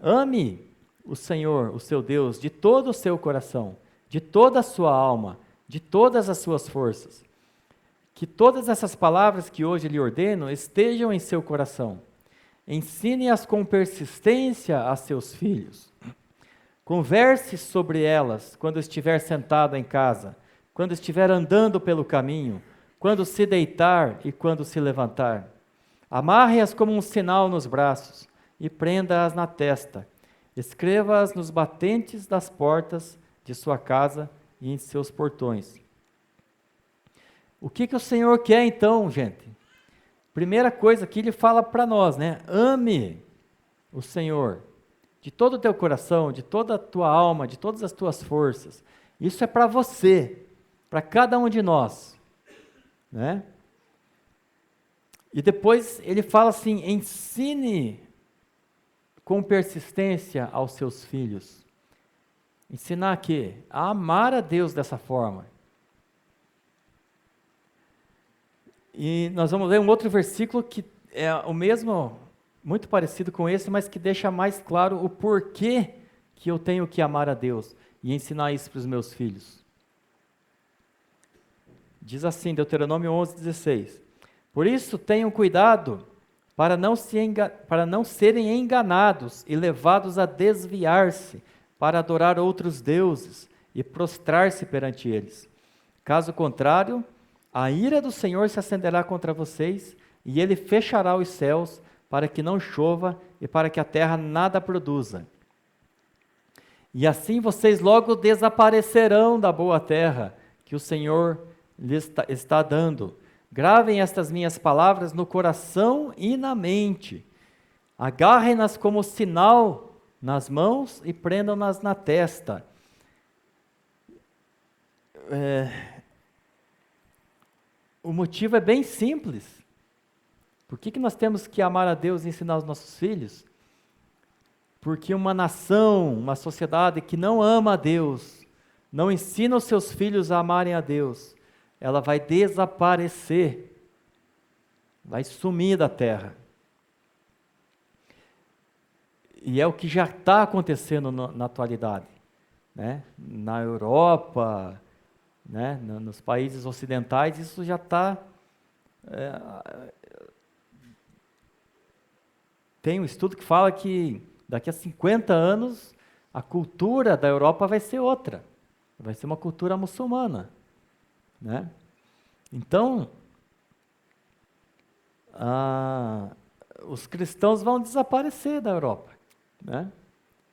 Ame o Senhor, o seu Deus, de todo o seu coração, de toda a sua alma, de todas as suas forças. Que todas essas palavras que hoje lhe ordeno estejam em seu coração. Ensine-as com persistência a seus filhos. Converse sobre elas quando estiver sentado em casa, quando estiver andando pelo caminho, quando se deitar e quando se levantar. Amarre-as como um sinal nos braços e prenda-as na testa. Escreva-as nos batentes das portas de sua casa e em seus portões. O que o Senhor quer então, gente? Primeira coisa que Ele fala para nós, né? Ame o Senhor de todo o teu coração, de toda a tua alma, de todas as tuas forças. Isso é para você, para cada um de nós, né? E depois Ele fala assim, ensine com persistência aos seus filhos. Ensinar a quê? A amar a Deus dessa forma. E nós vamos ler um outro versículo que é o mesmo, muito parecido com esse, mas que deixa mais claro o porquê que eu tenho que amar a Deus e ensinar isso para os meus filhos. Diz assim, Deuteronômio 11:16. Por isso tenham cuidado para não serem enganados e levados a desviar-se para adorar outros deuses e prostrar-se perante eles. Caso contrário, a ira do Senhor se acenderá contra vocês, e Ele fechará os céus para que não chova e para que a terra nada produza. E assim vocês logo desaparecerão da boa terra que o Senhor lhes está dando. Gravem estas minhas palavras no coração e na mente. Agarrem-nas como sinal nas mãos e prendam-nas na testa. O motivo é bem simples. Por que nós temos que amar a Deus e ensinar os nossos filhos? Porque uma nação, uma sociedade que não ama a Deus, não ensina os seus filhos a amarem a Deus, ela vai desaparecer, vai sumir da terra. E é o que já está acontecendo na atualidade, né? Na Europa, né? Nos países ocidentais, isso já está... Tem um estudo que fala que daqui a 50 anos a cultura da Europa vai ser outra, vai ser uma cultura muçulmana, né? Então, os cristãos vão desaparecer da Europa, né?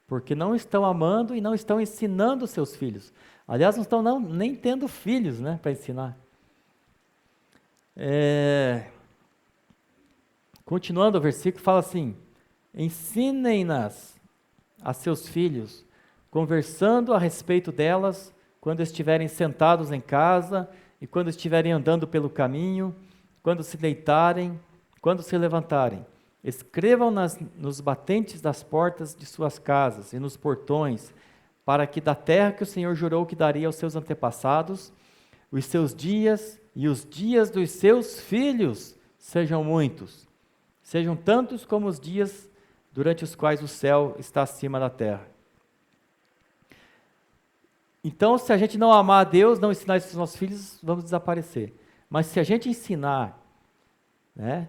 Porque não estão amando e não estão ensinando os seus filhos. Aliás, não estão nem tendo filhos, né, para ensinar. Continuando o versículo, fala assim, ensinem-nas a seus filhos, conversando a respeito delas, quando estiverem sentados em casa, e quando estiverem andando pelo caminho, quando se deitarem, quando se levantarem. Escrevam nos batentes das portas de suas casas e nos portões, para que da terra que o Senhor jurou que daria aos seus antepassados, os seus dias e os dias dos seus filhos sejam muitos, sejam tantos como os dias durante os quais o céu está acima da terra. Então, se a gente não amar a Deus, não ensinar isso aos nossos filhos, vamos desaparecer. Mas se a gente ensinar, né,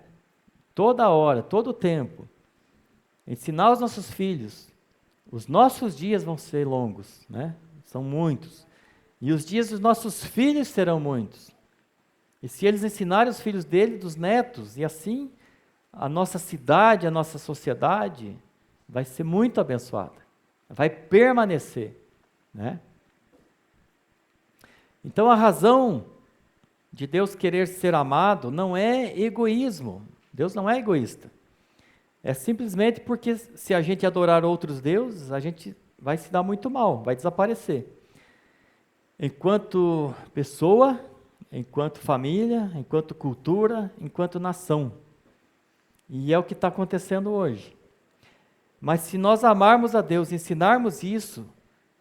toda hora, todo o tempo, ensinar aos nossos filhos, os nossos dias vão ser longos, né? São muitos. E os dias dos nossos filhos serão muitos. E se eles ensinarem os filhos dele, dos netos, e assim a nossa cidade, a nossa sociedade vai ser muito abençoada. Vai permanecer, né? Então a razão de Deus querer ser amado não é egoísmo. Deus não é egoísta. É simplesmente porque se a gente adorar outros deuses, a gente vai se dar muito mal, vai desaparecer. Enquanto pessoa, enquanto família, enquanto cultura, enquanto nação. E é o que está acontecendo hoje. Mas se nós amarmos a Deus, ensinarmos isso,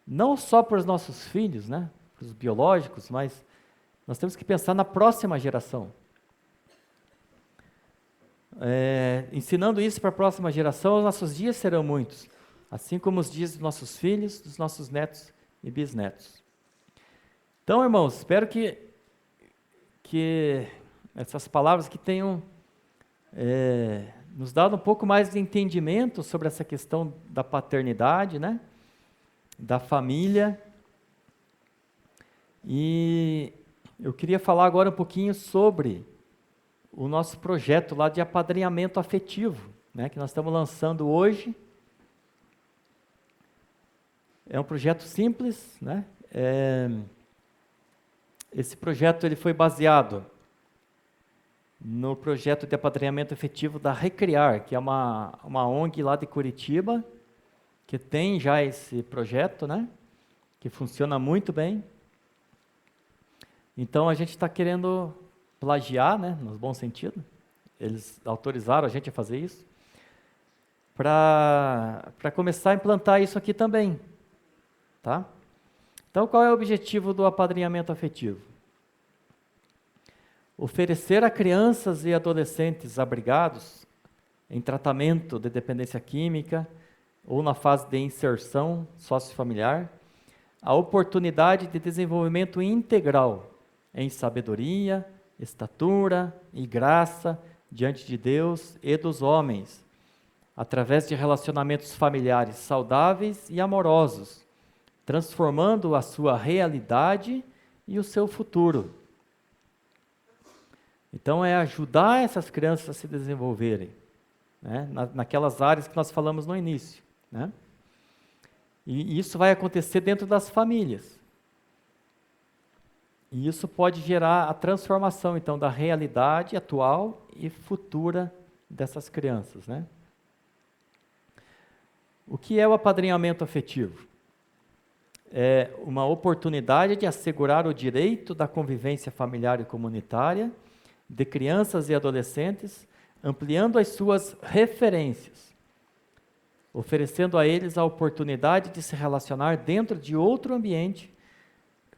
não só para os nossos filhos, né, para os biológicos, mas nós temos que pensar na próxima geração. Ensinando isso para a próxima geração, os nossos dias serão muitos, assim como os dias dos nossos filhos, dos nossos netos e bisnetos. Então, irmãos, espero que essas palavras que tenham nos dado um pouco mais de entendimento sobre essa questão da paternidade, né? Da família. E eu queria falar agora um pouquinho sobre o nosso projeto lá de apadrinhamento afetivo, né, que nós estamos lançando hoje. É um projeto simples, né? Esse projeto ele foi baseado no projeto de apadrinhamento efetivo da Recriar, que é uma ONG lá de Curitiba, que tem já esse projeto, né? Que funciona muito bem. Então, a gente está querendo plagiar, né? No bom sentido. Eles autorizaram a gente a fazer isso, para começar a implantar isso aqui também. Tá? Então, qual é o objetivo do apadrinhamento afetivo? Oferecer a crianças e adolescentes abrigados em tratamento de dependência química ou na fase de inserção sociofamiliar a oportunidade de desenvolvimento integral em sabedoria, estatura e graça diante de Deus e dos homens, através de relacionamentos familiares saudáveis e amorosos, transformando a sua realidade e o seu futuro. Então, é ajudar essas crianças a se desenvolverem, né, naquelas áreas que nós falamos no início, né? E isso vai acontecer dentro das famílias. E isso pode gerar a transformação, então, da realidade atual e futura dessas crianças, né? O que é o apadrinhamento afetivo? É uma oportunidade de assegurar o direito da convivência familiar e comunitária de crianças e adolescentes, ampliando as suas referências, oferecendo a eles a oportunidade de se relacionar dentro de outro ambiente,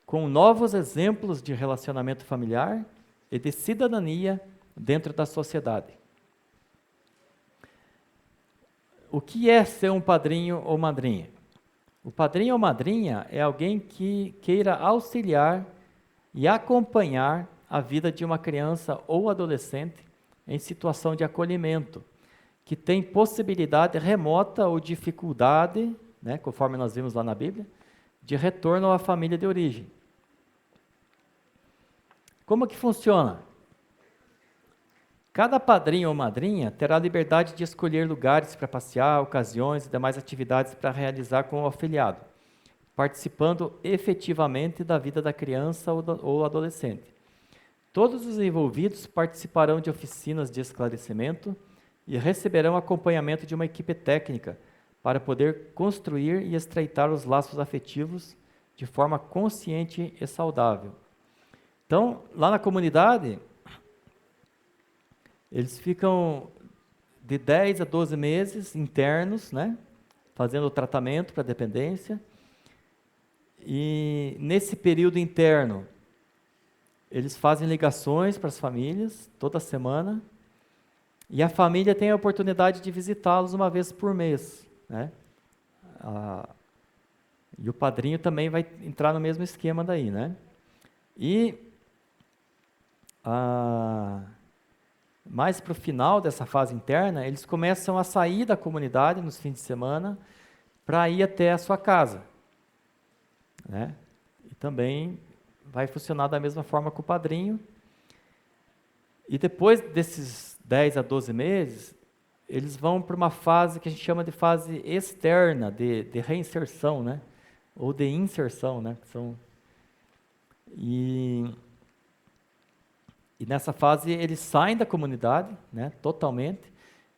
com novos exemplos de relacionamento familiar e de cidadania dentro da sociedade. O que é ser um padrinho ou madrinha? O padrinho ou madrinha é alguém que queira auxiliar e acompanhar a vida de uma criança ou adolescente em situação de acolhimento, que tem possibilidade remota ou dificuldade, né, conforme nós vimos lá na Bíblia, de retorno à família de origem. Como que funciona? Cada padrinho ou madrinha terá liberdade de escolher lugares para passear, ocasiões e demais atividades para realizar com o afiliado, participando efetivamente da vida da criança ou adolescente. Todos os envolvidos participarão de oficinas de esclarecimento e receberão acompanhamento de uma equipe técnica para poder construir e estreitar os laços afetivos de forma consciente e saudável. Então, lá na comunidade, eles ficam de 10 a 12 meses internos, né, fazendo o tratamento para dependência. E nesse período interno, eles fazem ligações para as famílias toda semana, e a família tem a oportunidade de visitá-los uma vez por mês, né? E o padrinho também vai entrar no mesmo esquema daí, né? E mais para o final dessa fase interna, eles começam a sair da comunidade nos fins de semana para ir até a sua casa, né? E também vai funcionar da mesma forma com o padrinho. E depois desses 10 a 12 meses, eles vão para uma fase que a gente chama de fase externa, de reinserção, né? Ou de inserção, né? E nessa fase eles saem da comunidade, né? Totalmente,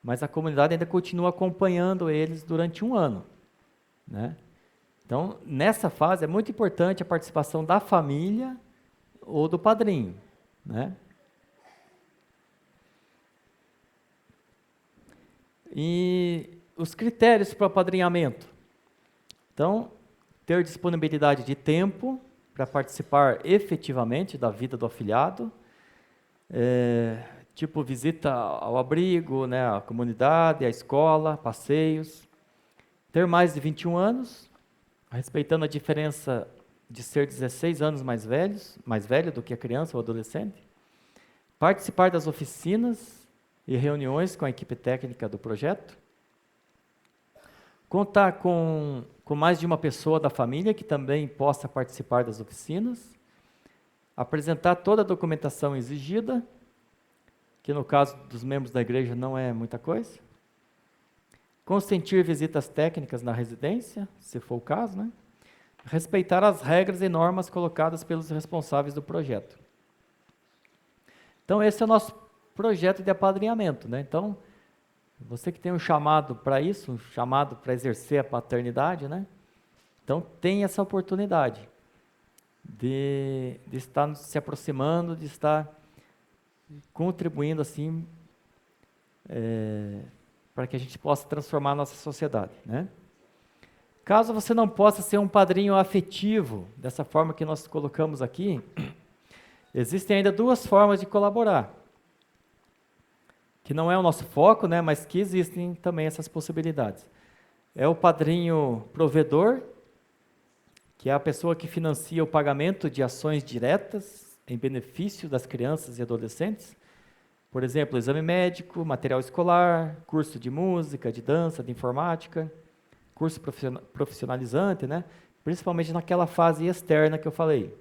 mas a comunidade ainda continua acompanhando eles durante um ano, né? Então, nessa fase é muito importante a participação da família ou do padrinho, né? E os critérios para o apadrinhamento. Então, ter disponibilidade de tempo para participar efetivamente da vida do afilhado, tipo visita ao abrigo, né, à comunidade, à escola, passeios. Ter mais de 21 anos, respeitando a diferença de ser 16 anos mais velho do que a criança ou adolescente. Participar das oficinas e reuniões com a equipe técnica do projeto. Contar com mais de uma pessoa da família que também possa participar das oficinas. Apresentar toda a documentação exigida, que no caso dos membros da igreja não é muita coisa, consentir visitas técnicas na residência, se for o caso, né? Respeitar as regras e normas colocadas pelos responsáveis do projeto. Então, esse é o nosso projeto de apadrinhamento, né? Então, você que tem um chamado para isso, um chamado para exercer a paternidade, né? Então, tem essa oportunidade de estar se aproximando, de estar contribuindo assim, para que a gente possa transformar a nossa sociedade, né? Caso você não possa ser um padrinho afetivo, dessa forma que nós colocamos aqui, existem ainda duas formas de colaborar, que não é o nosso foco, né, mas que existem também essas possibilidades. É o padrinho provedor, que é a pessoa que financia o pagamento de ações diretas em benefício das crianças e adolescentes. Por exemplo, exame médico, material escolar, curso de música, de dança, de informática, curso profissionalizante, né? Principalmente naquela fase externa que eu falei.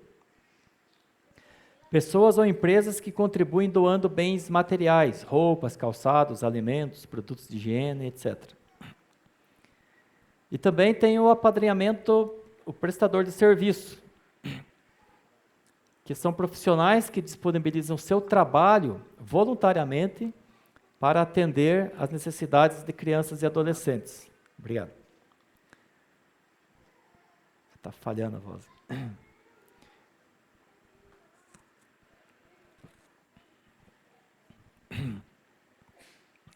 Pessoas ou empresas que contribuem doando bens materiais, roupas, calçados, alimentos, produtos de higiene, etc. E também tem o apadrinhamento, o prestador de serviço, que são profissionais que disponibilizam seu trabalho voluntariamente para atender às necessidades de crianças e adolescentes. Obrigado. Está falhando a voz.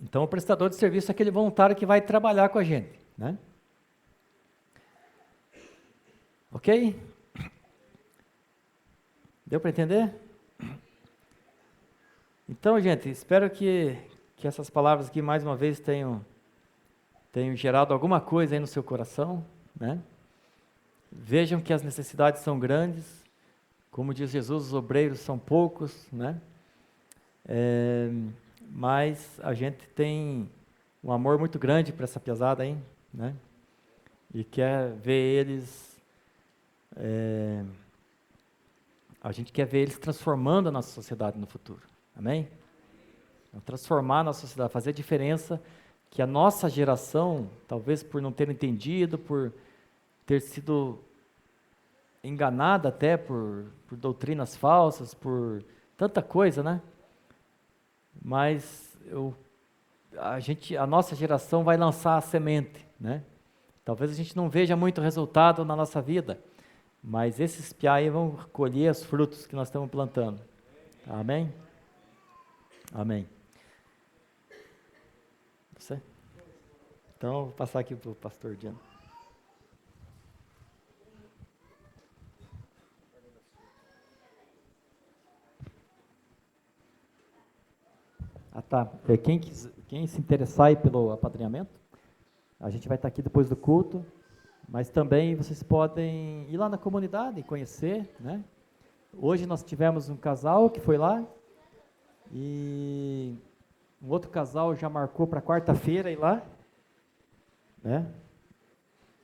Então, o prestador de serviço é aquele voluntário que vai trabalhar com a gente, né? Ok? Deu para entender? Então, gente, espero que essas palavras aqui, mais uma vez, tenham gerado alguma coisa aí no seu coração, né? Vejam que as necessidades são grandes, como diz Jesus, os obreiros são poucos, né? Mas a gente tem um amor muito grande para essa pesada aí, né? E quer ver eles, a gente quer ver eles transformando a nossa sociedade no futuro, amém? Transformar a nossa sociedade, fazer a diferença que a nossa geração, talvez por não ter entendido, por ter sido enganada até por doutrinas falsas, por tanta coisa, né? Mas a nossa geração vai lançar a semente, né? Talvez a gente não veja muito resultado na nossa vida, mas esses piá aí vão colher os frutos que nós estamos plantando. Amém? Amém. Você? Então, vou passar aqui para o pastor Diano. Tá. Quem se interessar aí pelo apadrinhamento, a gente vai estar aqui depois do culto, mas também vocês podem ir lá na comunidade e conhecer, né? Hoje nós tivemos um casal que foi lá, e um outro casal já marcou para quarta-feira ir lá, né?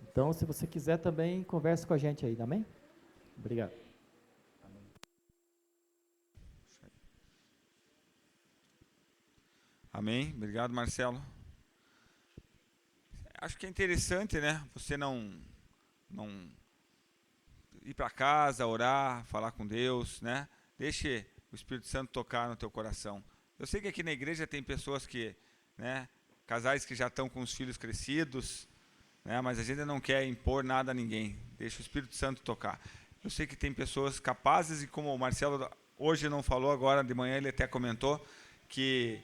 Então, se você quiser também, converse com a gente aí, amém? Obrigado. Amém? Obrigado, Marcelo. Acho que é interessante, né? Você não ir para casa, orar, falar com Deus, né? Deixe o Espírito Santo tocar no teu coração. Eu sei que aqui na igreja tem pessoas que, né? Casais que já estão com os filhos crescidos, né? Mas a gente não quer impor nada a ninguém. Deixa o Espírito Santo tocar. Eu sei que tem pessoas capazes, e como o Marcelo hoje não falou, agora de manhã ele até comentou, que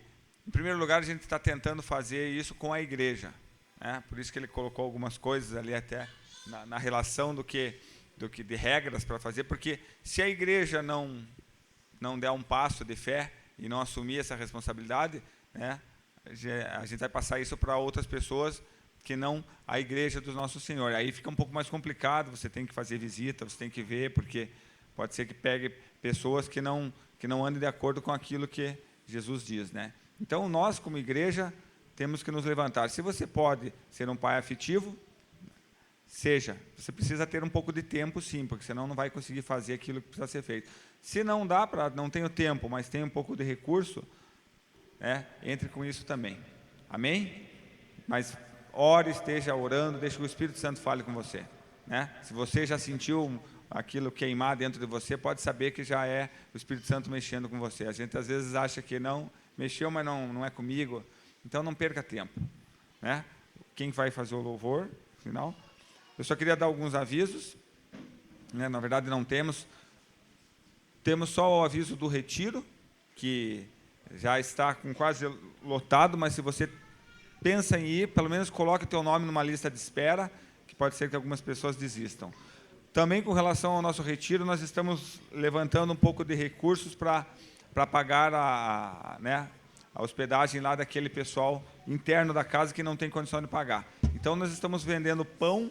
em primeiro lugar a gente está tentando fazer isso com a igreja, né? Por isso que ele colocou algumas coisas ali até na relação de regras para fazer, porque se a igreja não der um passo de fé e não assumir essa responsabilidade, né, a gente vai passar isso para outras pessoas que não a igreja do nosso Senhor. Aí fica um pouco mais complicado, você tem que fazer visita, você tem que ver, porque pode ser que pegue pessoas que não andem de acordo com aquilo que Jesus diz, né? Então, nós, como igreja, temos que nos levantar. Se você pode ser um pai afetivo, seja. Você precisa ter um pouco de tempo, sim, porque senão não vai conseguir fazer aquilo que precisa ser feito. Se não dá para, não tenho tempo, mas tem um pouco de recurso, entre com isso também. Amém? Mas ore, esteja orando, deixe que o Espírito Santo fale com você, né? Se você já sentiu aquilo queimar dentro de você, pode saber que já é o Espírito Santo mexendo com você. A gente às vezes acha que não, mexeu, mas não é comigo. Então não perca tempo, né? Quem vai fazer o louvor final? Eu só queria dar alguns avisos, né? Na verdade não temos só o aviso do retiro, que já está com quase lotado, mas se você pensa em ir, pelo menos coloque teu nome numa lista de espera, que pode ser que algumas pessoas desistam. Também com relação ao nosso retiro, nós estamos levantando um pouco de recursos para pagar a hospedagem lá daquele pessoal interno da casa que não tem condição de pagar. Então nós estamos vendendo pão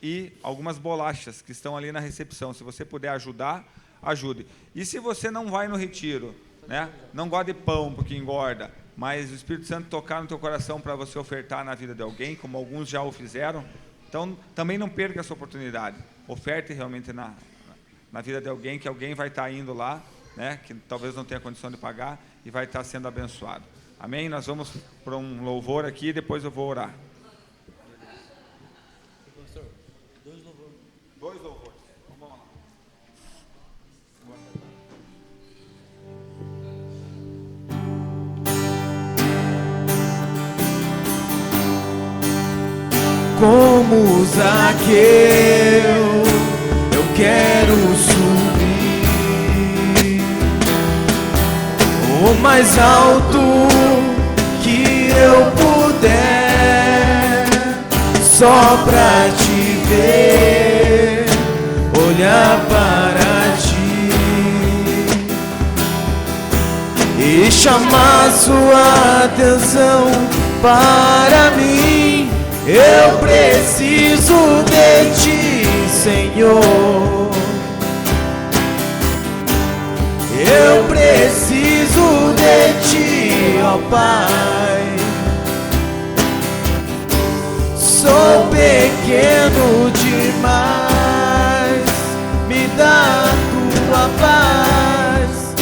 e algumas bolachas que estão ali na recepção. Se você puder ajudar, ajude. E se você não vai no retiro, né, não gosta de pão porque engorda, mas o Espírito Santo tocar no teu coração para você ofertar na vida de alguém, como alguns já o fizeram, então também não perca essa oportunidade. Oferte realmente na vida de alguém, que alguém vai estar indo lá, né, que talvez não tenha condição de pagar e vai estar sendo abençoado. Amém? Nós vamos para um louvor aqui e depois eu vou orar. Dois louvores. Vamos lá. Como Zaqueu, eu quero subir o mais alto que eu puder, só pra te ver, olhar para ti e chamar sua atenção para mim. Eu preciso de ti, Senhor. Eu preciso de ti, ó Pai. Sou pequeno demais, me dá tua paz.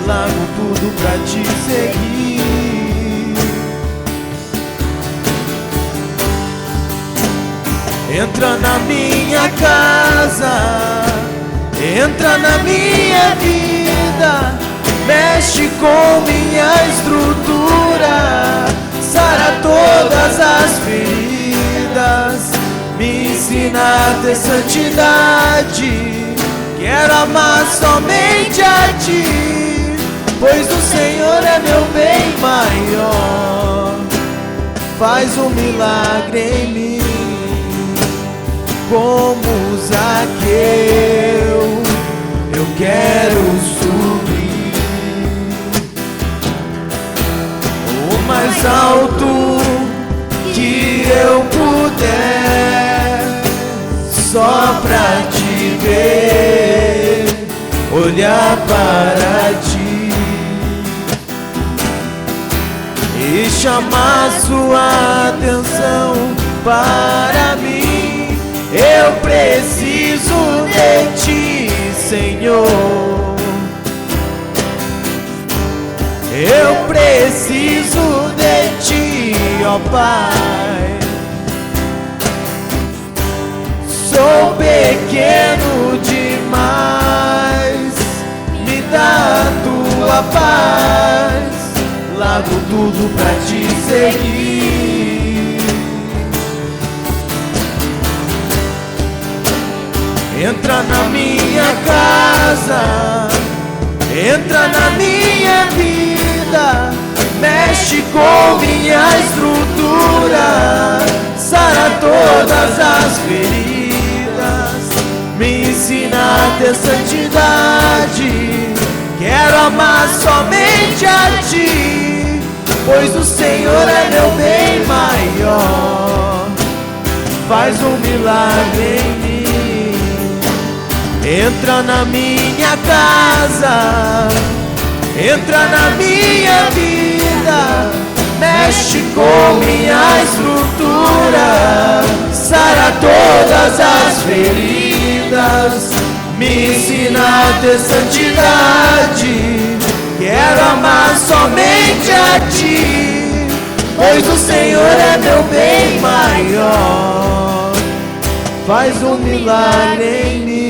Largo tudo pra te seguir. Entra na minha casa, entra na minha vida, mexe com minha estrutura, sara todas as feridas, me ensina a ter santidade. Quero amar somente a ti, pois o Senhor é meu bem maior. Faz um milagre em mim. Como Zaqueu, eu quero subir o mais alto que eu puder, só pra te ver, olhar para ti e chamar sua atenção para mim. Eu preciso de ti, Senhor. Eu preciso de ti, ó Pai. Sou pequeno demais, me dá tua paz. Largo tudo pra te seguir. Entra na minha casa, entra na minha vida, mexe com minha estrutura, sara todas as feridas, me ensina a ter santidade. Quero amar somente a ti, pois o Senhor é meu bem maior. Faz um milagre em mim. Entra na minha casa, entra na minha vida, mexe com minha estrutura, sara todas as feridas, me ensina a ter santidade. Quero amar somente a ti, pois o Senhor é meu bem maior. Faz um milagre em mim.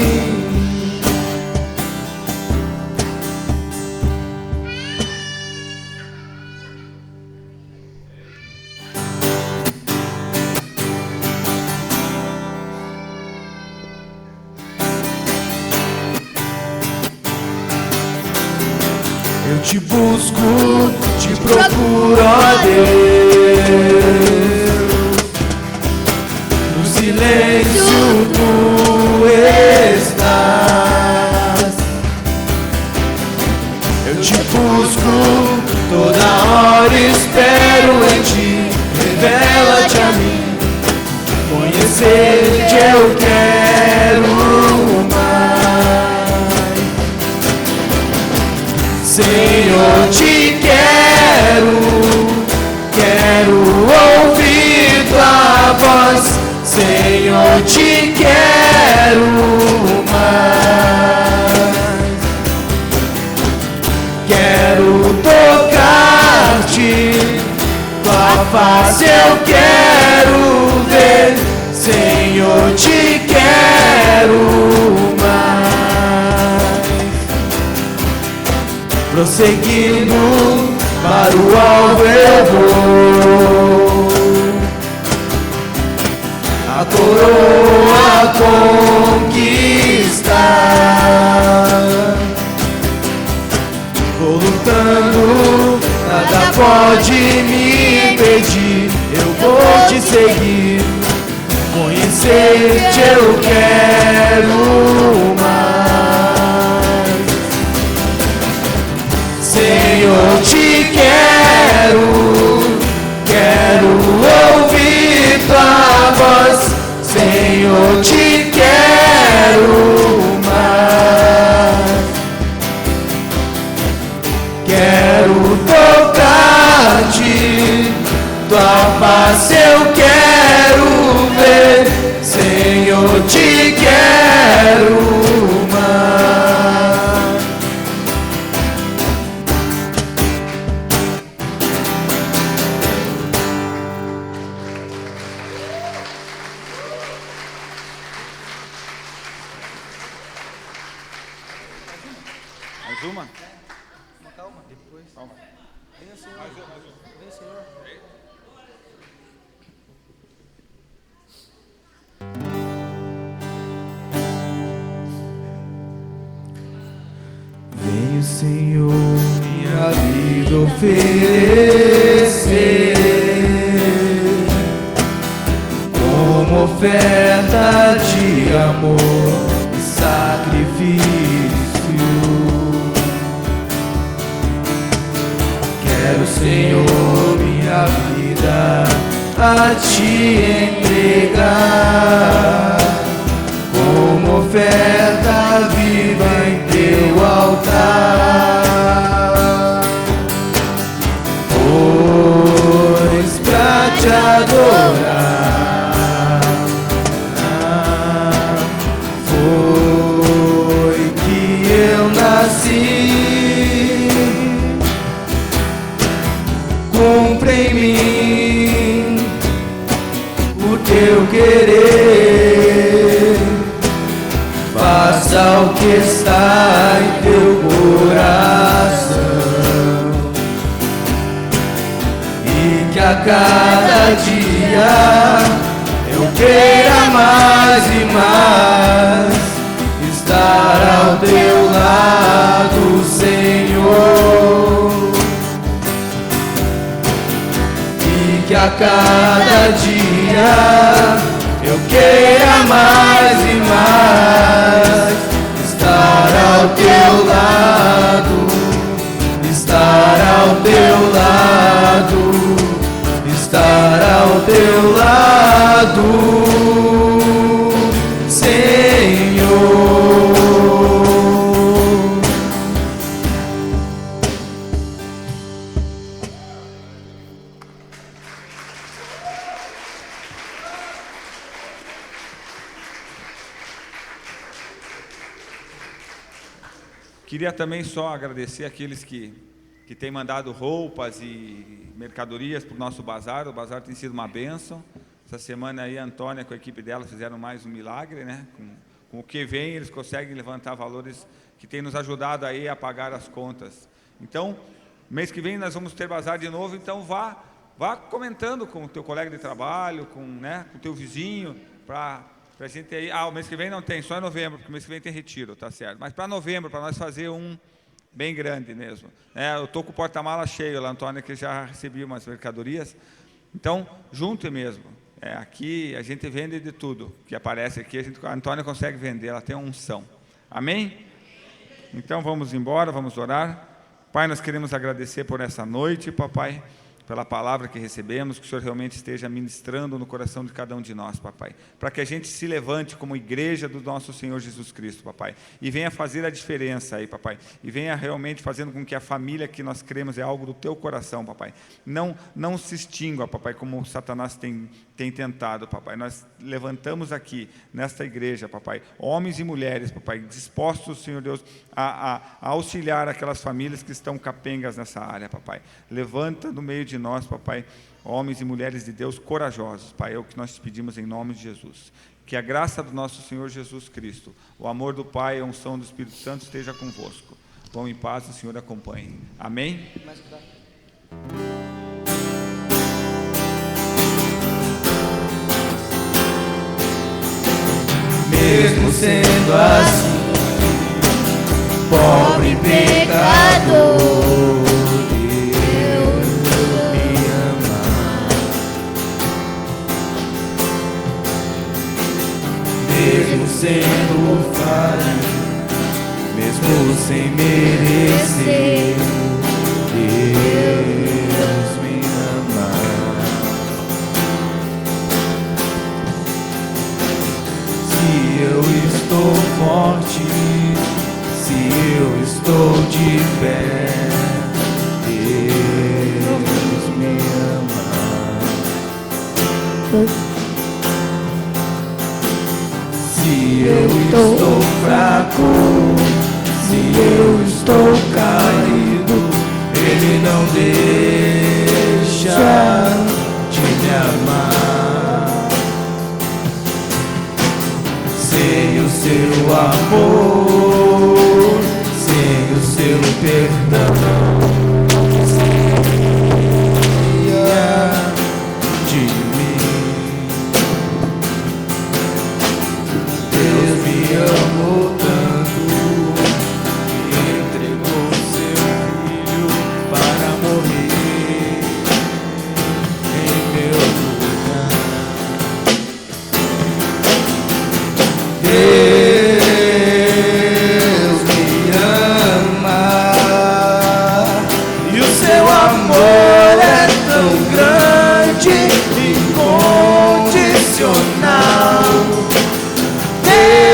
Eu te busco, te procuro, ó Deus. No silêncio tu estás. Eu te busco, toda hora espero em ti. Revela-te a mim, conhecer-te eu quero mais. Senhor, te quero ouvir tua voz. Senhor, te quero mais. Quero tocar-te, tua face eu quero ver. Senhor, te quero mais. Prosseguindo para o alvo eu vou, a coroa conquistar. Vou lutando, nada pode me impedir. Eu vou te seguir, conhecer-te eu quero mais. Senhor, te quero ouvir tua voz. Senhor, te quero mais. Quero tocar-te, tua face eu quero ver. Senhor, te quero mais. Mais uma? Calma, depois. Calma. Venha, Senhor. Mais uma. Venha, Senhor. Venho, Senhor, minha vida oferecer como oferta de amor e sacrifício. Quero, Senhor, minha vida a te entregar como oferta viva em teu altar. Pois pra te adorar foi que eu nasci. Cumpre em mim o teu querer, faça o que está em teu coração, e que a cada dia eu queira mais e mais estar ao teu lado, Senhor. Que a cada dia eu queira mais e mais estar ao teu lado, estar ao teu lado, estar ao teu lado, Senhor. Queria também só agradecer aqueles que que tem mandado roupas e mercadorias para o nosso bazar. O bazar tem sido uma bênção. Essa semana aí a Antônia com a equipe dela fizeram mais um milagre, né? Com o que vem, eles conseguem levantar valores que tem nos ajudado aí a pagar as contas. Então, mês que vem nós vamos ter bazar de novo, então vá comentando com o teu colega de trabalho, com o teu vizinho, para a gente aí. O mês que vem não tem, só em novembro, porque o mês que vem tem retiro, tá certo? Mas para novembro, para nós fazer um bem grande mesmo. Eu estou com o porta-mala cheio lá, Antônia, que já recebi umas mercadorias. Então, junte mesmo. Aqui a gente vende de tudo que aparece aqui, a Antônia consegue vender, ela tem uma unção. Amém? Então vamos embora, vamos orar. Pai, nós queremos agradecer por essa noite, papai, pela palavra que recebemos, que o Senhor realmente esteja ministrando no coração de cada um de nós, papai, para que a gente se levante como igreja do nosso Senhor Jesus Cristo, papai, e venha fazer a diferença aí, papai, e venha realmente fazendo com que a família que nós cremos é algo do teu coração, papai, não se extingua, papai, como Satanás tem tentado, papai. Nós levantamos aqui, nesta igreja, papai, homens e mulheres, papai, dispostos, Senhor Deus, a auxiliar aquelas famílias que estão capengas nessa área, papai. Levanta no meio de nós, papai, homens e mulheres de Deus corajosos, pai, é o que nós te pedimos em nome de Jesus. Que a graça do nosso Senhor Jesus Cristo, o amor do Pai e a unção do Espírito Santo esteja convosco. Vão em paz, o Senhor acompanhe. Amém? Mesmo sendo assim, pobre pecador, Deus me ama. Mesmo sendo falido, mesmo sem merecer, Deus me ama. Se eu estou forte, se eu estou de pé, Deus me ama. Se eu estou fraco, se eu estou caído, Ele não deixa de me amar. Sem o seu amor, sem o seu perdão, de mim. Deus me amou tanto que entregou seu filho para morrer em meu lugar. Deus me ama e o seu amor é tão grande e incondicional. Deus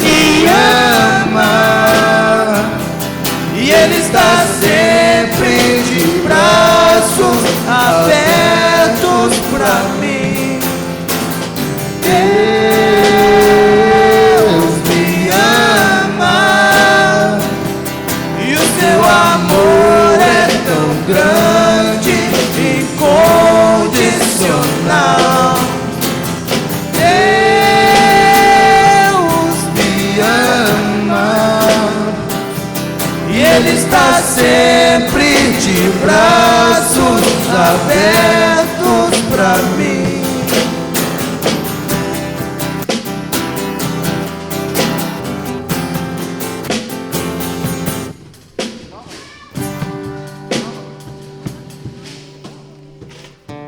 me ama e Ele está sempre de braços abertos para mim. Deus me ama e o seu amor é tão grande e incondicional. Deus me ama e Ele está sempre de braços abertos para mim.